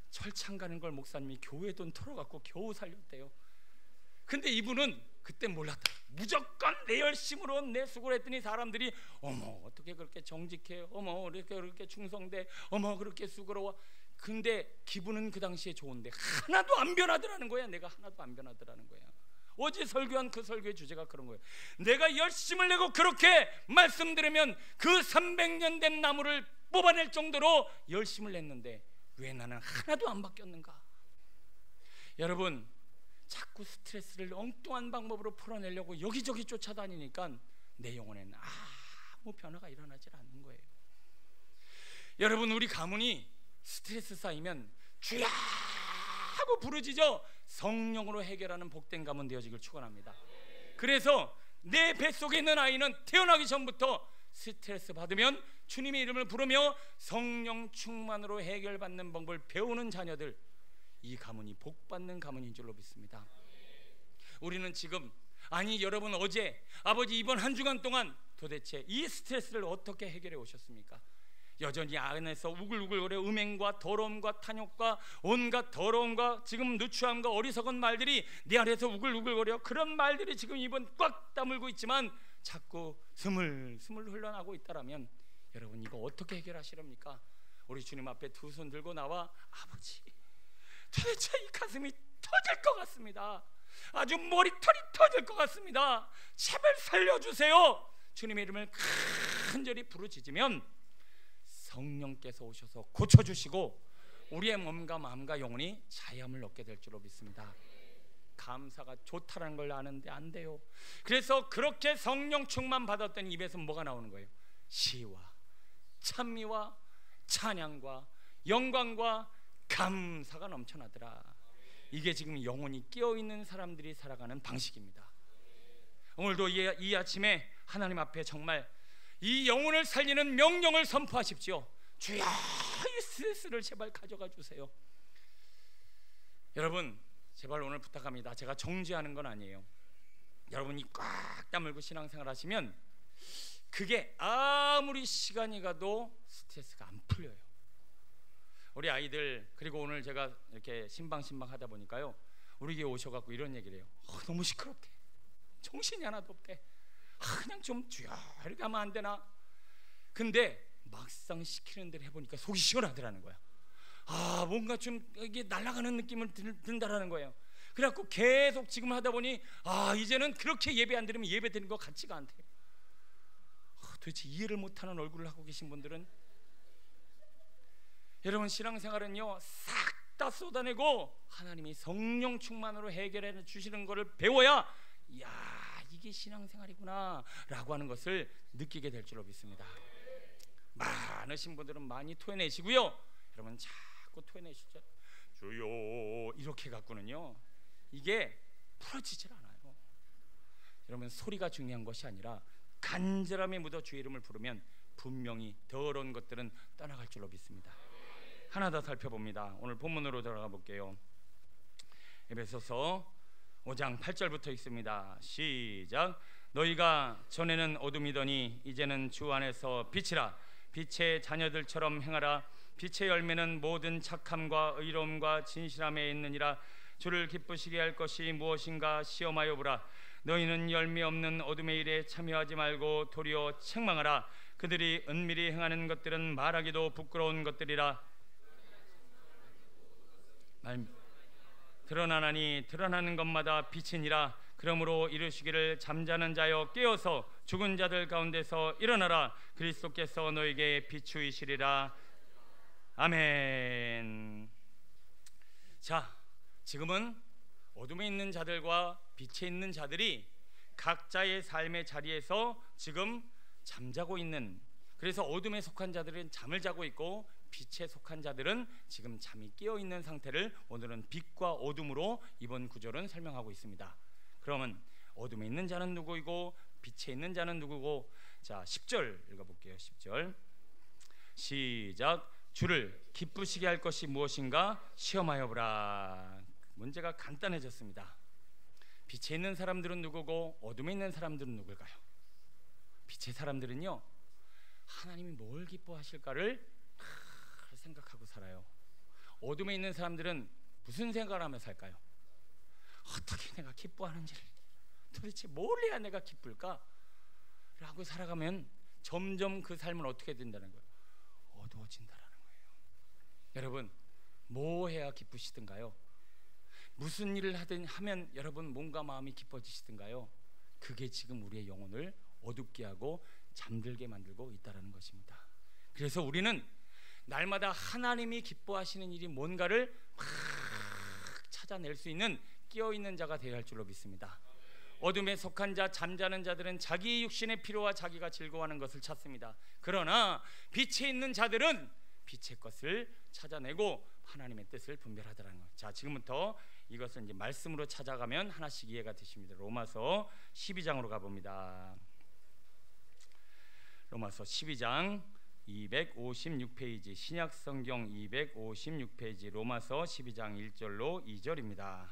[SPEAKER 1] 철창 가는 걸 목사님이 교회 돈 털어갖고 겨우 살렸대요. 근데 이분은 그때 몰랐다. 무조건 내 열심으로 내 수고를 했더니 사람들이 어머 어떻게 그렇게 정직해, 어머 그렇게 충성돼, 어머 그렇게 수고로워. 근데 기분은 그 당시에 좋은데 하나도 안 변하더라는 거야. 내가 하나도 안 변하더라는 거야. 어제 설교한 그 설교의 주제가 그런 거예요. 내가 열심을 내고 그렇게 말씀드리면 그 300년 된 나무를 뽑아낼 정도로 열심을 냈는데 왜 나는 하나도 안 바뀌었는가? 여러분, 자꾸 스트레스를 엉뚱한 방법으로 풀어내려고 여기저기 쫓아다니니까 내 영혼에는 아무 변화가 일어나질 않는 거예요. 여러분, 우리 가문이 스트레스 쌓이면 주야 하고 부르짖어 성령으로 해결하는 복된 가문 되어지길 축원합니다. 그래서 내 뱃속에 있는 아이는 태어나기 전부터 스트레스 받으면 주님의 이름을 부르며 성령 충만으로 해결받는 방법을 배우는 자녀들, 이 가문이 복받는 가문인 줄로 믿습니다. 우리는 지금, 아니 여러분, 어제 아버지 이번 한 주간 동안 도대체 이 스트레스를 어떻게 해결해 오셨습니까? 여전히 안에서 우글우글거려 음행과 더러움과 탐욕과 온갖 더러움과 지금 누추함과 어리석은 말들이 내 안에서 우글우글거려, 그런 말들이 지금 입은 꽉 다물고 있지만 자꾸 스물스물 흘러나고 있다라면 여러분, 이거 어떻게 해결하시렵니까? 우리 주님 앞에 두 손 들고 나와, 아버지 도대체 이 가슴이 터질 것 같습니다. 아주 머리털이 터질 것 같습니다. 제발 살려주세요. 주님의 이름을 간절히 부르짖으면 성령께서 오셔서 고쳐주시고 우리의 몸과 마음과 영혼이 자유함을 얻게 될 줄로 믿습니다. 감사가 좋다는 걸 아는데 안 돼요. 그래서 그렇게 성령 충만 받았던 입에서 뭐가 나오는 거예요? 시와 찬미와 찬양과 영광과 감사가 넘쳐나더라. 이게 지금 영혼이 깨어있는 사람들이 살아가는 방식입니다. 오늘도 이 아침에 하나님 앞에 정말 이 영혼을 살리는 명령을 선포하십시오. 주여, 이 스트레스를 제발 가져가 주세요. 여러분, 제발 오늘 부탁합니다. 제가 정죄하는 건 아니에요. 여러분이 꽉 다물고 신앙생활 하시면 그게 아무리 시간이 가도 스트레스가 안 풀려요. 우리 아이들, 그리고 오늘 제가 이렇게 신방신방 하다 보니까요, 우리 교회 오셔갖고 이런 얘기를 해요. 너무 시끄럽대, 정신이 하나도 없대, 그냥 좀 주여 이렇게 하면 안 되나? 근데 막상 시키는 대로 해보니까 속이 시원하더라는 거야. 뭔가 좀 이게 날아가는 느낌을 든다라는 거예요. 그래갖고 계속 지금 하다 보니 이제는 그렇게 예배 안 드리면 예배 드리는 것 같지가 않대요. 도대체 이해를 못하는 얼굴을 하고 계신 분들은, 여러분, 신앙생활은요 싹 다 쏟아내고 하나님이 성령 충만으로 해결해 주시는 것을 배워야 이게 신앙생활이구나 라고 하는 것을 느끼게 될 줄로 믿습니다. 많으신 분들은 많이 토해내시고요, 여러분 자꾸 토해내시죠. 주여 이렇게 갖고는요 이게 풀어지질 않아요. 여러분, 소리가 중요한 것이 아니라 간절함에 묻어 주의 이름을 부르면 분명히 더러운 것들은 떠나갈 줄로 믿습니다. 하나 더 살펴봅니다. 오늘 본문으로 들어가 볼게요. 에베소서 5장 8절부터 읽습니다. 시작. 너희가 전에는 어둠이더니 이제는 주 안에서 빛이라. 빛의 자녀들처럼 행하라. 빛의 열매는 모든 착함과 의로움과 진실함에 있느니라. 주를 기쁘시게 할 것이 무엇인가 시험하여 보라. 너희는 열매 없는 어둠의 일에 참여하지 말고 도리어 책망하라. 그들이 은밀히 행하는 것들은 말하기도 부끄러운 것들이라. 드러나나니 드러나는 것마다 빛이니라. 그러므로 이르시기를 잠자는 자여 깨어서 죽은 자들 가운데서 일어나라. 그리스도께서 너에게 비추이시리라. 아멘. 자, 지금은 어둠에 있는 자들과 빛에 있는 자들이 각자의 삶의 자리에서 지금 잠자고 있는, 그래서 어둠에 속한 자들은 잠을 자고 있고 빛에 속한 자들은 지금 잠이 깨어 있는 상태를 오늘은 빛과 어둠으로 이번 구절은 설명하고 있습니다. 그러면 어둠에 있는 자는 누구이고 빛에 있는 자는 누구고? 자, 10절 읽어볼게요. 10절 시작. 주를 기쁘시게 할 것이 무엇인가 시험하여 보라. 문제가 간단해졌습니다. 빛에 있는 사람들은 누구고 어둠에 있는 사람들은 누굴까요? 빛의 사람들은요, 하나님이 뭘 기뻐하실까를 생각하고 살아요. 어둠에 있는 사람들은 무슨 생각을 하며 살까요? 어떻게 내가 기뻐하는지를, 도대체 뭘 해야 내가 기쁠까? 라고 살아가면 점점 그 삶은 어떻게 된다는 거예요? 어두워진다라는 거예요. 여러분, 뭐 해야 기쁘시든가요? 무슨 일을 하면 여러분 몸과 마음이 기뻐지시든가요? 그게 지금 우리의 영혼을 어둡게 하고 잠들게 만들고 있다는 것입니다. 그래서 우리는 날마다 하나님이 기뻐하시는 일이 뭔가를 막 찾아낼 수 있는 깨어있는 자가 되어야 할 줄로 믿습니다. 어둠에 속한 자, 잠자는 자들은 자기 육신의 피로와 자기가 즐거워하는 것을 찾습니다. 그러나 빛에 있는 자들은 빛의 것을 찾아내고 하나님의 뜻을 분별하더라는 것. 자, 지금부터 이것을 이제 말씀으로 찾아가면 하나씩 이해가 되십니다. 로마서 12장으로 가봅니다. 로마서 12장 256페이지, 신약성경 256페이지, 로마서 12장 1절로 2절입니다.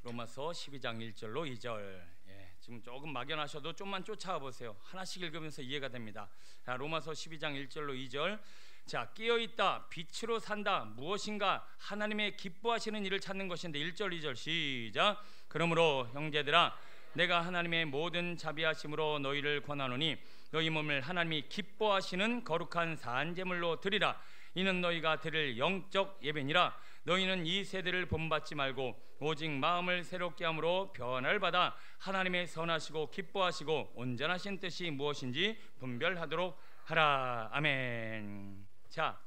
[SPEAKER 1] 로마서 12장 1절로 2절. 지금 조금 막연하셔도 좀만 쫓아와 보세요. 하나씩 읽으면서 이해가 됩니다. 자, 로마서 12장 1절로 2절. 자, 깨어있다, 빛으로 산다, 무엇인가 하나님의 기뻐하시는 일을 찾는 것인데 1절 2절 시작. 그러므로 형제들아, 내가 하나님의 모든 자비하심으로 너희를 권하노니 너희 몸을 하나님이 기뻐하시는 거룩한 산제물로 드리라. 이는 너희가 드릴 영적 예배니라. 너희는 이 세대를 본받지 말고 오직 마음을 새롭게 함으로 변화를 받아 하나님의 선하시고 기뻐하시고 온전하신 뜻이 무엇인지 분별하도록 하라. 아멘. 자,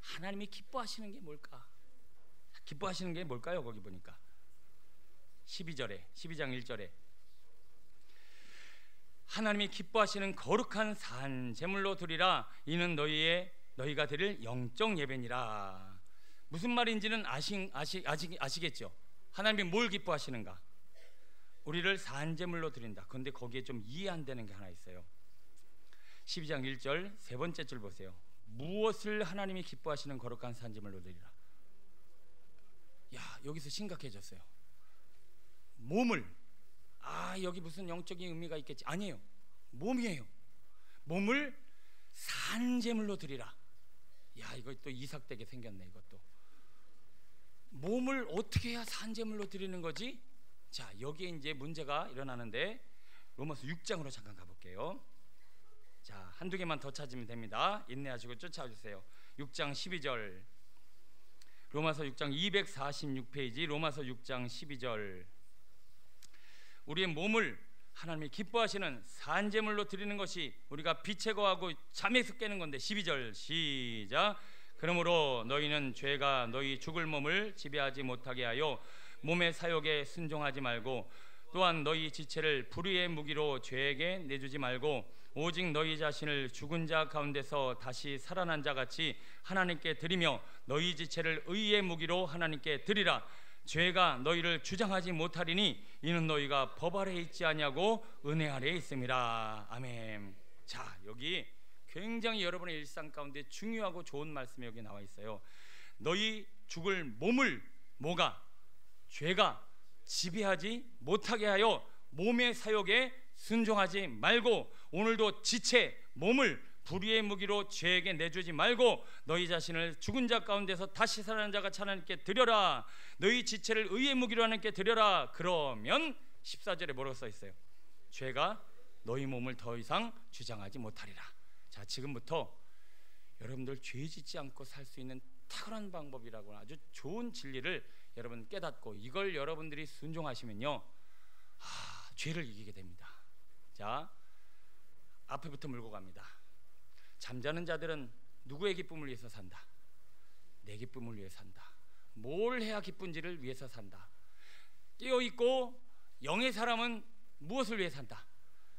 [SPEAKER 1] 하나님이 기뻐하시는 게 뭘까? 기뻐하시는 게 뭘까요? 거기 보니까 12장 1절에 하나님이 기뻐하시는 거룩한 산제물로 드리라. 이는 너희가 드릴 영적 예배니라. 무슨 말인지는 아시겠죠? 하나님이 뭘 기뻐하시는가? 우리를 산제물로 드린다. 그런데 거기에 좀 이해 안 되는 게 하나 있어요. 12장 1절 세 번째 줄 보세요. 무엇을 하나님이 기뻐하시는 거룩한 산제물로 드리라. 야, 여기서 심각해졌어요. 몸을, 여기 무슨 영적인 의미가 있겠지? 아니에요. 몸이에요. 몸을 산제물로 드리라. 야, 이거 또 이삭되게 생겼네. 이것도 몸을 어떻게 해야 산제물로 드리는 거지? 자, 여기에 이제 문제가 일어나는데 로마서 6장으로 잠깐 가볼게요. 자, 한두 개만 더 찾으면 됩니다. 인내하시고 쫓아와 주세요. 6장 12절, 로마서 6장 246페이지, 로마서 6장 12절. 우리의 몸을 하나님이 기뻐하시는 산제물로 드리는 것이 우리가 빛에 거하고 잠에서 깨는 건데 12절 시작. 그러므로 너희는 죄가 너희 죽을 몸을 지배하지 못하게 하여 몸의 사욕에 순종하지 말고 또한 너희 지체를 불의의 무기로 죄에게 내주지 말고 오직 너희 자신을 죽은 자 가운데서 다시 살아난 자 같이 하나님께 드리며 너희 지체를 의의 무기로 하나님께 드리라. 죄가 너희를 주장하지 못하리니 이는 너희가 법 아래에 있지 아니하고 은혜 아래에 있음이라. 아멘. 자, 여기 굉장히 여러분의 일상 가운데 중요하고 좋은 말씀이 여기 나와 있어요. 너희 죽을 몸을 죄가 지배하지 못하게 하여 몸의 사욕에 순종하지 말고 오늘도 지체 몸을 불의의 무기로 죄에게 내주지 말고 너희 자신을 죽은 자 가운데서 다시 살아난 자 같이 하나님께 드려라. 너희 지체를 의의 무기로 하나님께 드려라. 그러면 14절에 뭐라고 써 있어요? 죄가 너희 몸을 더 이상 주장하지 못하리라. 자, 지금부터 여러분들 죄 짓지 않고 살 수 있는 탁월한 방법이라고 아주 좋은 진리를 여러분 깨닫고 이걸 여러분들이 순종하시면요, 죄를 이기게 됩니다. 자, 앞에부터 물고 갑니다. 잠자는 자들은 누구의 기쁨을 위해서 산다? 내 기쁨을 위해 산다. 뭘 해야 기쁜지를 위해서 산다. 깨어있고 영의 사람은 무엇을 위해 산다?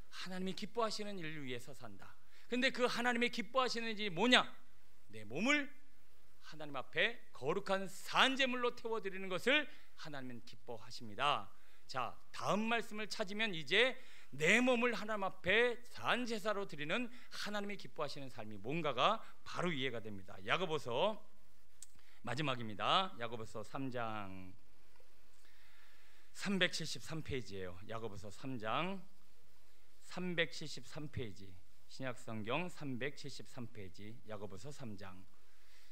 [SPEAKER 1] 하나님이 기뻐하시는 일을 위해서 산다. 근데 그 하나님이 기뻐하시는 일이 뭐냐? 내 몸을 하나님 앞에 거룩한 산제물로 태워드리는 것을 하나님은 기뻐하십니다. 자, 다음 말씀을 찾으면 이제 내 몸을 하나님 앞에 산제사로 드리는 하나님이 기뻐하시는 삶이 뭔가가 바로 이해가 됩니다. 야고보서 마지막입니다. 야고보서 3장 373페이지예요. 야고보서 3장 373페이지, 신약성경 373페이지, 야고보서 3장.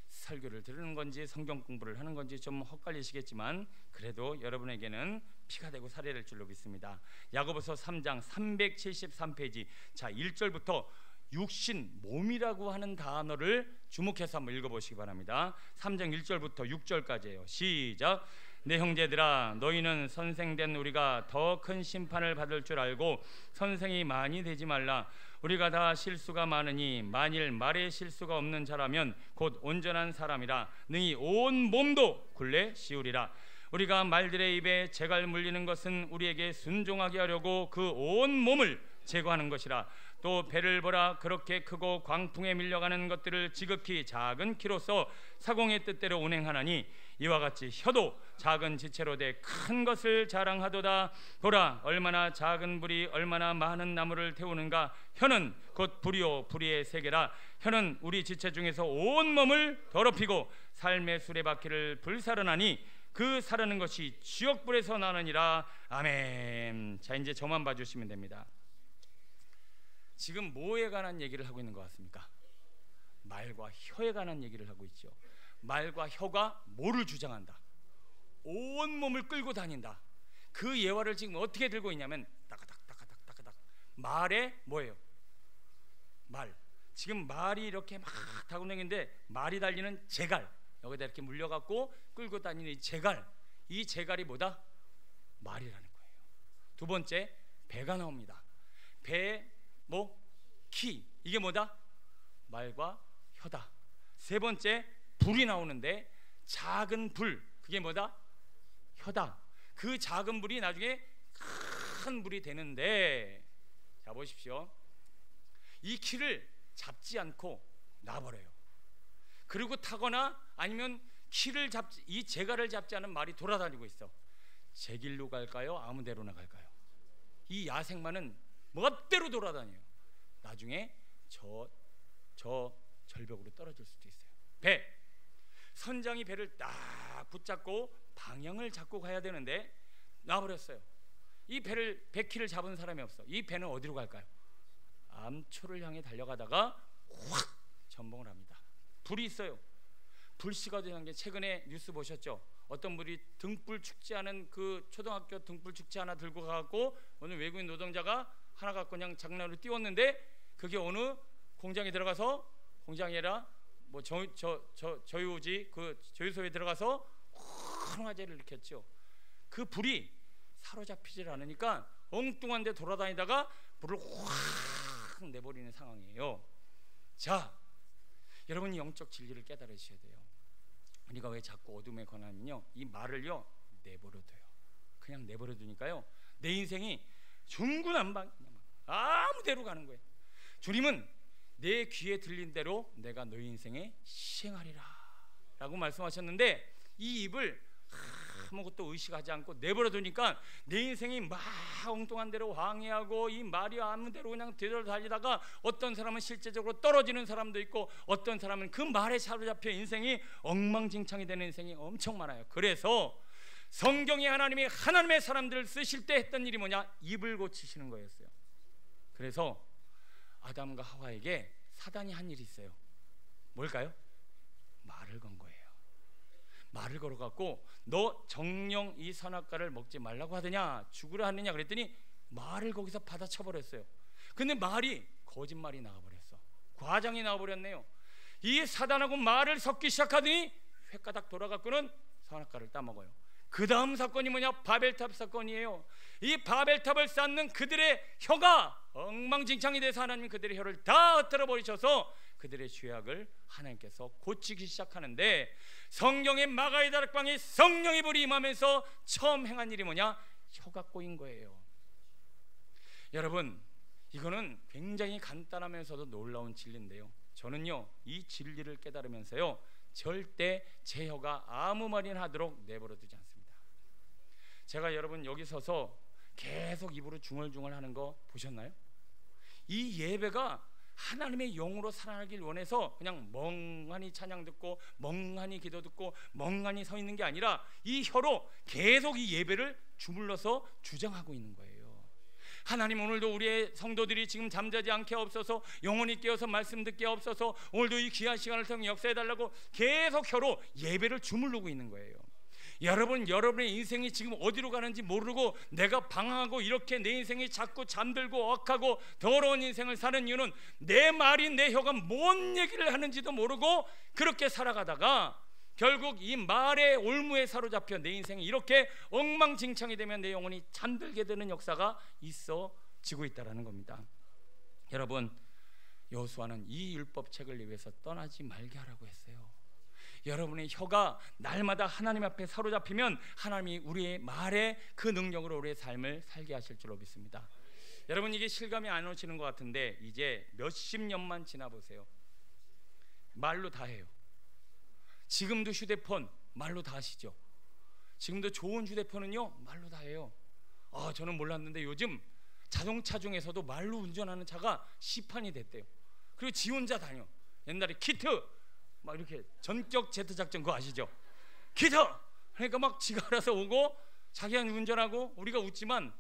[SPEAKER 1] 설교를 들으는 건지 성경 공부를 하는 건지 좀 헛갈리시겠지만 그래도 여러분에게는 피가 되고 살이 될 줄로 믿습니다. 야고보서 3장 373페이지. 자, 1절부터 육신, 몸이라고 하는 단어를 주목해서 한번 읽어보시기 바랍니다. 3장 1절부터 6절까지예요. 시작. 내 형제들아, 너희는 선생된 우리가 더 큰 심판을 받을 줄 알고 선생이 많이 되지 말라. 우리가 다 실수가 많으니 만일 말에 실수가 없는 자라면 곧 온전한 사람이라 능히 온 몸도 굴레 씌우리라. 우리가 말들의 입에 재갈 물리는 것은 우리에게 순종하게 하려고 그 온 몸을 제거하는 것이라. 또 배를 보라. 그렇게 크고 광풍에 밀려가는 것들을 지극히 작은 키로서 사공의 뜻대로 운행하나니 이와 같이 혀도 작은 지체로 돼 큰 것을 자랑하도다. 보라, 얼마나 작은 불이 얼마나 많은 나무를 태우는가. 혀는 곧 불이요 불의의 세계라. 혀는 우리 지체 중에서 온 몸을 더럽히고 삶의 수레바퀴를 불사르나니 그 사르는 것이 지옥불에서 나느니라. 아멘. 자, 이제 저만 봐주시면 됩니다. 지금 뭐에 관한 얘기를 하고 있는 것 같습니까? 말과 혀에 관한 얘기를 하고 있죠. 말과 혀가 뭐를 주장한다? 온 몸을 끌고 다닌다. 그 예화를 지금 어떻게 들고 있냐면 따가닥. 말에 뭐예요? 말. 지금 말이 이렇게 막 타고 다니는데 말이 달리는 제갈, 여기다 이렇게 물려갖고 끌고 다니는 이 제갈, 이 제갈이 뭐다? 말이라는 거예요. 두 번째, 배가 나옵니다. 배, 키, 이게 뭐다? 말과 혀다. 세 번째, 불이 나오는데 작은 불, 그게 뭐다? 혀다. 그 작은 불이 나중에 큰 불이 되는데, 자 보십시오. 이 키를 잡지 않고 놔버려요. 그리고 타거나 아니면 키를 잡지, 이 제갈을 잡지 않은 말이 돌아다니고 있어. 제 길로 갈까요? 아무 데로나 갈까요? 이 야생마는 멋대로 돌아다녀요. 나중에 저 절벽으로 떨어질 수도 있어요. 배, 선장이 배를 딱 붙잡고 방향을 잡고 가야 되는데 놔버렸어요. 이 배키를 잡은 사람이 없어. 이 배는 어디로 갈까요? 암초를 향해 달려가다가 확 전복을 합니다. 불이 있어요. 불씨가 되는 게 최근에 뉴스 보셨죠? 어떤 분이 등불 축제하는 그 초등학교 등불 축제 하나 들고 가고 어느 외국인 노동자가 하나 갖고 그냥 장난으로 띄웠는데 그게 어느 공장에 들어가서, 공장이 아니라 뭐 저유지 그 저유소에 들어가서 큰 화재를 일으켰죠. 그 불이 사로잡히질 않으니까 엉뚱한 데 돌아다니다가 불을 확 내버리는 상황이에요. 자, 여러분이 영적 진리를 깨달으셔야 돼요. 우리가 왜 자꾸 어둠에 권하면요, 이 말을요 내버려둬요. 그냥 내버려두니까요 내 인생이 중구난방 아무 데로 가는 거예요. 주님은 내 귀에 들린 대로 내가 너희 인생에 시행하리라 라고 말씀하셨는데, 이 입을 아무것도 의식하지 않고 내버려두니까 내 인생이 막 엉뚱한 대로 황해하고 이 말이 아무 대로 그냥 되돌아 달리다가 어떤 사람은 실제적으로 떨어지는 사람도 있고 어떤 사람은 그 말에 사로잡혀 인생이 엉망진창이 되는 인생이 엄청 많아요. 그래서 성경에 하나님이 하나님의 사람들을 쓰실 때 했던 일이 뭐냐? 입을 고치시는 거였어요. 그래서 아담과 하와에게 사단이 한 일이 있어요. 뭘까요? 말을 건 거예요. 말을 걸어갖고 너 정령 이 선악과를 먹지 말라고 하더냐, 죽으라 하느냐 그랬더니 말을 거기서 받아쳐버렸어요. 근데 말이 거짓말이 나와버렸어. 과장이 나와버렸네요. 이 사단하고 말을 섞기 시작하더니 횟가닥 돌아갖고는 선악과를 따먹어요. 그 다음 사건이 뭐냐? 바벨탑 사건이에요. 이 바벨탑을 쌓는 그들의 혀가 엉망진창이 돼서 하나님은 그들의 혀를 다 흩어져 버리셔서 그들의 죄악을 하나님께서 고치기 시작하는데, 성경의 마가의 다락방에 성령의 불이 임하면서 처음 행한 일이 뭐냐? 혀가 꼬인 거예요. 여러분, 이거는 굉장히 간단하면서도 놀라운 진리인데요, 저는요 이 진리를 깨달으면서요 절대 제 혀가 아무 말이나 하도록 내버려 두지 않습니다. 제가 여러분 여기 서서 계속 입으로 중얼중얼 하는 거 보셨나요? 이 예배가 하나님의 영으로 살아나길 원해서 그냥 멍하니 찬양 듣고 멍하니 기도 듣고 멍하니 서 있는 게 아니라 이 혀로 계속 이 예배를 주물러서 주장하고 있는 거예요. 하나님, 오늘도 우리의 성도들이 지금 잠자지 않게 없어서, 영혼이 깨어서 말씀 듣게 없어서 오늘도 이 귀한 시간을 통해 역사해달라고 계속 혀로 예배를 주물르고 있는 거예요. 여러분의 인생이 지금 어디로 가는지 모르고 내가 방황하고 이렇게 내 인생이 자꾸 잠들고 억하고 더러운 인생을 사는 이유는 내 말이, 내 혀가 뭔 얘기를 하는지도 모르고 그렇게 살아가다가 결국 이 말의 올무에 사로잡혀 내 인생이 이렇게 엉망진창이 되면 내 영혼이 잠들게 되는 역사가 있어지고 있다는 겁니다. 여러분, 여호수아는 이 율법책을 위해서 떠나지 말게 하라고 했어요. 여러분의 혀가 날마다 하나님 앞에 사로잡히면 하나님이 우리의 말에 그 능력으로 우리의 삶을 살게 하실 줄로 믿습니다. 여러분, 이게 실감이 안 오시는 것 같은데 이제 몇십 년만 지나 보세요. 말로 다 해요. 지금도 휴대폰 말로 다 하시죠. 지금도 좋은 휴대폰은요 말로 다 해요. 저는 몰랐는데 요즘 자동차 중에서도 말로 운전하는 차가 시판이 됐대요. 그리고 지 혼자 다녀. 옛날에 키트 막 이렇게 전격 제트 작전 그거 아시죠? 키트! 그러니까 막 지가 알아서 오고 자기가 운전하고. 우리가 웃지만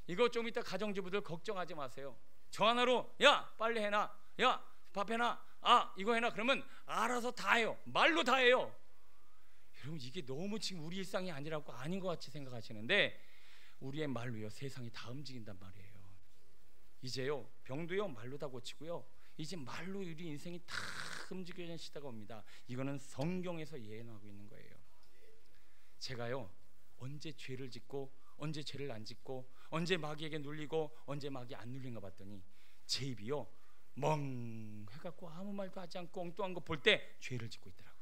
[SPEAKER 1] 이거 좀 이따 가정주부들 걱정하지 마세요. 전화로 야 빨리 해놔, 야 밥 해놔, 이거 해놔, 그러면 알아서 다 해요. 말로 다 해요. 여러분, 이게 너무 지금 우리 일상이 아니라고 아닌 것 같이 생각하시는데 우리의 말로요 세상이 다 움직인단 말이에요. 이제요 병도요 말로 다 고치고요, 이제 말로 우리 인생이 다 움직여지는 시대가 옵니다. 이거는 성경에서 예언하고 있는 거예요. 제가요 언제 죄를 짓고 언제 죄를 안 짓고 언제 마귀에게 눌리고 언제 마귀 안 눌린가 봤더니 제 입이요 멍해갖고 아무 말도 하지 않고 엉뚱한 거 볼 때 죄를 짓고 있더라고요.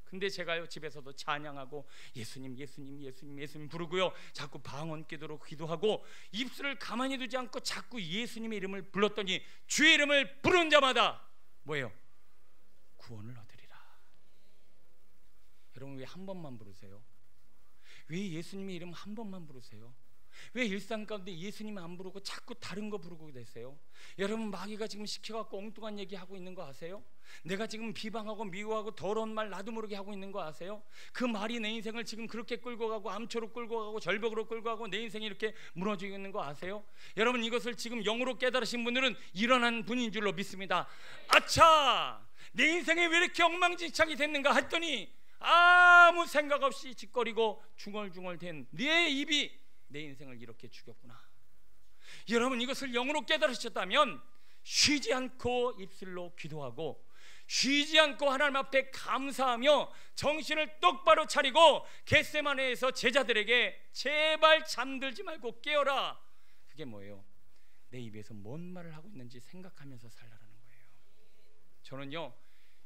[SPEAKER 1] 근데 제가요 집에서도 찬양하고 예수님 예수님 예수님 예수님 부르고요 자꾸 방언 기도로 기도하고 입술을 가만히 두지 않고 자꾸 예수님의 이름을 불렀더니 주의 이름을 부른 자마다 뭐예요? 구원을 얻으리라. 여러분, 왜 한 번만 부르세요? 왜 예수님의 이름 한 번만 부르세요? 왜 일상 가운데 예수님 안 부르고 자꾸 다른 거 부르고 계세요? 여러분, 마귀가 지금 시켜갖고 엉뚱한 얘기하고 있는 거 아세요? 내가 지금 비방하고 미워하고 더러운 말 나도 모르게 하고 있는 거 아세요? 그 말이 내 인생을 지금 그렇게 끌고 가고 암초로 끌고 가고 절벽으로 끌고 가고 내 인생이 이렇게 무너지고 있는 거 아세요? 여러분, 이것을 지금 영으로 깨달으신 분들은 일어난 분인 줄로 믿습니다. 아차! 내 인생이 왜 이렇게 엉망진창이 됐는가 했더니 아무 생각 없이 짓거리고 중얼중얼 된 내 입이 내 인생을 이렇게 죽였구나. 여러분, 이것을 영으로 깨달으셨다면 쉬지 않고 입술로 기도하고 쉬지 않고 하나님 앞에 감사하며 정신을 똑바로 차리고 겟세마네에서 제자들에게 제발 잠들지 말고 깨어라. 그게 뭐예요? 내 입에서 뭔 말을 하고 있는지 생각하면서 살라라는 거예요. 저는요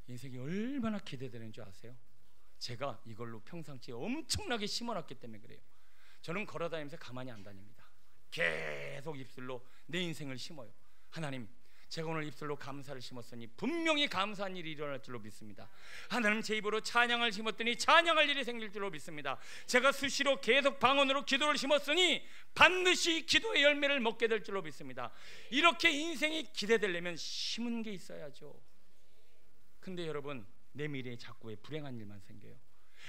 [SPEAKER 1] 인생이 얼마나 기대되는 줄 아세요? 제가 이걸로 평상시에 엄청나게 심어놨기 때문에 그래요. 저는 걸어다니면서 가만히 안 다닙니다. 계속 입술로 내 인생을 심어요. 하나님, 제가 오늘 입술로 감사를 심었으니 분명히 감사한 일이 일어날 줄로 믿습니다. 하나님, 제 입으로 찬양을 심었더니 찬양할 일이 생길 줄로 믿습니다. 제가 수시로 계속 방언으로 기도를 심었으니 반드시 기도의 열매를 먹게 될 줄로 믿습니다. 이렇게 인생이 기대되려면 심은 게 있어야죠. 근데 여러분, 내 미래에 자꾸 왜 불행한 일만 생겨요?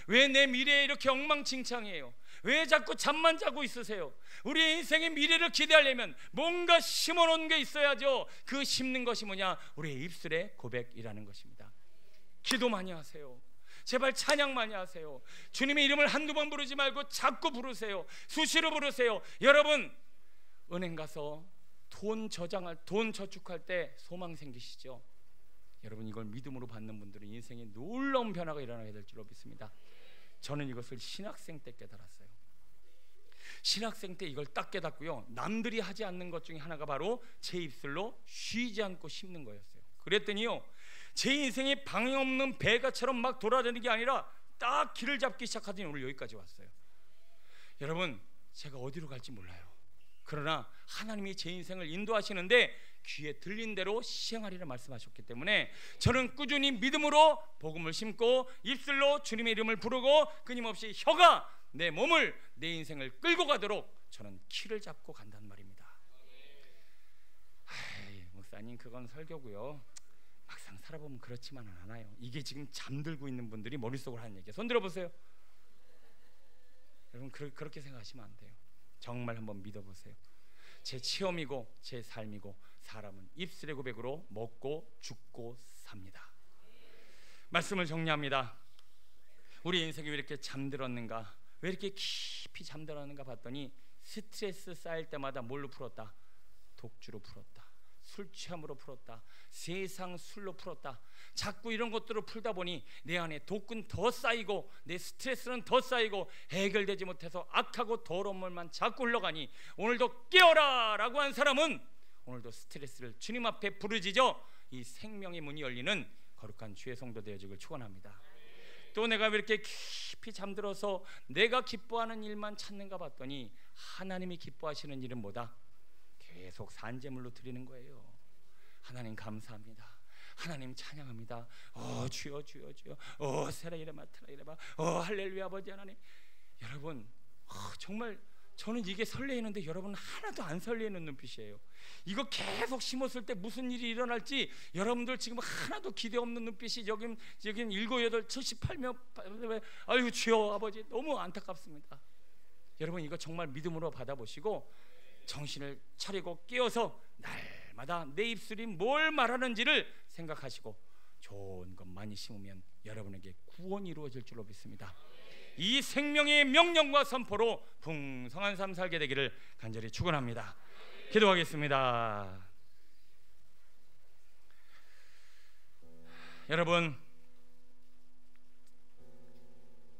[SPEAKER 1] 왜 내 미래에 이렇게 엉망진창이에요? 왜 자꾸 잠만 자고 있으세요? 우리의 인생의 미래를 기대하려면 뭔가 심어놓은 게 있어야죠. 그 심는 것이 뭐냐? 우리의 입술의 고백이라는 것입니다. 기도 많이 하세요. 제발 찬양 많이 하세요. 주님의 이름을 한두 번 부르지 말고 자꾸 부르세요. 수시로 부르세요. 여러분, 은행 가서 돈 저축할 때 소망 생기시죠? 여러분, 이걸 믿음으로 받는 분들은 인생에 놀라운 변화가 일어나게 될 줄로 믿습니다. 저는 이것을 신학생 때 깨달았어요. 신학생 때 이걸 딱 깨닫고요, 남들이 하지 않는 것 중에 하나가 바로 제 입술로 쉬지 않고 심는 거였어요. 그랬더니요, 제 인생이 방해 없는 배가처럼 막 돌아다니는 게 아니라 딱 길을 잡기 시작하더니 오늘 여기까지 왔어요. 여러분, 제가 어디로 갈지 몰라요. 그러나 하나님이 제 인생을 인도하시는데 귀에 들린 대로 시행하리라 말씀하셨기 때문에 저는 꾸준히 믿음으로 복음을 심고 입술로 주님의 이름을 부르고 끊임없이 혀가 내 몸을, 내 인생을 끌고 가도록 저는 키를 잡고 간단 말입니다. 목사님 그건 설교고요. 막상 살아보면 그렇지만은 않아요. 이게 지금 잠들고 있는 분들이 머릿속으로 하는 얘기예요. 손 들어보세요. 여러분 그렇게 생각하시면 안 돼요. 정말 한번 믿어보세요. 제 체험이고 제 삶이고 사람은 입술의 고백으로 먹고 죽고 삽니다. 말씀을 정리합니다. 우리 인생이 왜 이렇게 잠들었는가, 왜 이렇게 깊이 잠들었는가 봤더니 스트레스 쌓일 때마다 뭘로 풀었다? 독주로 풀었다, 술 취함으로 풀었다, 세상 술로 풀었다. 자꾸 이런 것들을 풀다 보니 내 안에 독은 더 쌓이고 내 스트레스는 더 쌓이고 해결되지 못해서 악하고 더러운 물만 자꾸 흘러가니 오늘도 깨어라 라고 한 사람은 오늘도 스트레스를 주님 앞에 부르짖어 이 생명의 문이 열리는 거룩한 주의 성도 되어지길 축원합니다. 또 내가 왜 이렇게 깊이 잠들어서 내가 기뻐하는 일만 찾는가 봤더니 하나님이 기뻐하시는 일은 뭐다? 계속 산제물로 드리는 거예요. 하나님 감사합니다. 하나님 찬양합니다. 주여 주여 주여, 세라이레마 트라이레마, 할렐루야 아버지 하나님. 여러분 정말 저는 이게 설레이는데 여러분은 하나도 안 설레는 눈빛이에요. 이거 계속 심었을 때 무슨 일이 일어날지 여러분들 지금 하나도 기대 없는 눈빛이 여긴 7, 8, 78명 아이고 주여 아버지 너무 안타깝습니다. 여러분 이거 정말 믿음으로 받아보시고 정신을 차리고 깨어서 날마다 내 입술이 뭘 말하는지를 생각하시고 좋은 것 많이 심으면 여러분에게 구원이 이루어질 줄로 믿습니다. 이 생명의 명령과 선포로 풍성한 삶 살게 되기를 간절히 축원합니다. 기도하겠습니다. 여러분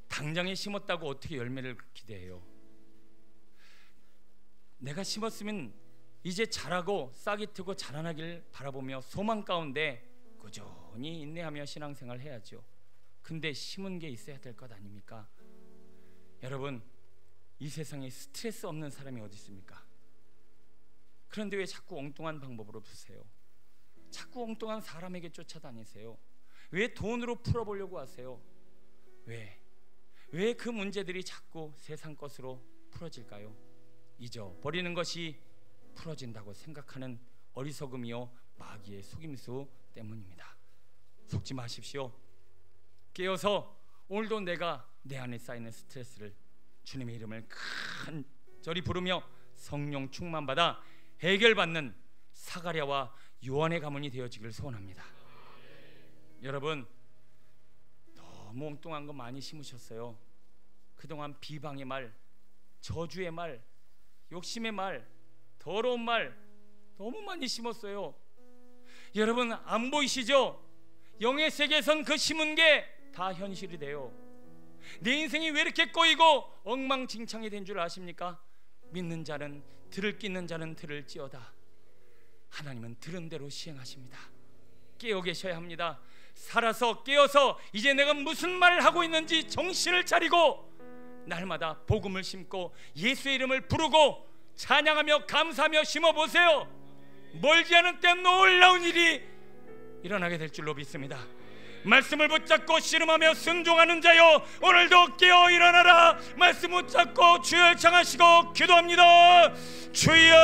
[SPEAKER 1] 당장에 심었다고 어떻게 열매를 기대해요? 내가 심었으면 이제 자라고 싹이 트고 자라나길 바라보며 소망 가운데 꾸준히 인내하며 신앙생활 해야죠. 근데 심은 게 있어야 될 것 아닙니까? 여러분 이 세상에 스트레스 없는 사람이 어디 있습니까? 그런데 왜 자꾸 엉뚱한 방법으로 푸세요? 자꾸 엉뚱한 사람에게 쫓아다니세요? 왜 돈으로 풀어보려고 하세요? 왜 그 문제들이 자꾸 세상 것으로 풀어질까요? 잊어버리는 것이 풀어진다고 생각하는 어리석음이요 마귀의 속임수 때문입니다. 속지 마십시오. 깨어서 오늘도 내가 내 안에 쌓이는 스트레스를 주님의 이름을 간절히 부르며 성령 충만받아 해결받는 사가랴와 요한의 가문이 되어지기를 소원합니다. 여러분 너무 엉뚱한 거 많이 심으셨어요. 그동안 비방의 말, 저주의 말, 욕심의 말, 더러운 말 너무 많이 심었어요. 여러분 안 보이시죠? 영의 세계에선 그 심은 게 다 현실이 돼요. 내 인생이 왜 이렇게 꼬이고 엉망진창이 된 줄 아십니까? 믿는 자는 들을 끼는 자는 들을지어다. 하나님은 들은 대로 시행하십니다. 깨어 계셔야 합니다. 살아서 깨어서 이제 내가 무슨 말을 하고 있는지 정신을 차리고 날마다 복음을 심고 예수의 이름을 부르고 찬양하며 감사하며 심어보세요. 멀지 않은 때 놀라운 일이 일어나게 될 줄로 믿습니다. 말씀을 붙잡고 씨름하며 순종하는 자여 오늘도 깨어 일어나라. 말씀 붙잡고 주여 청하시고 기도합니다. 주여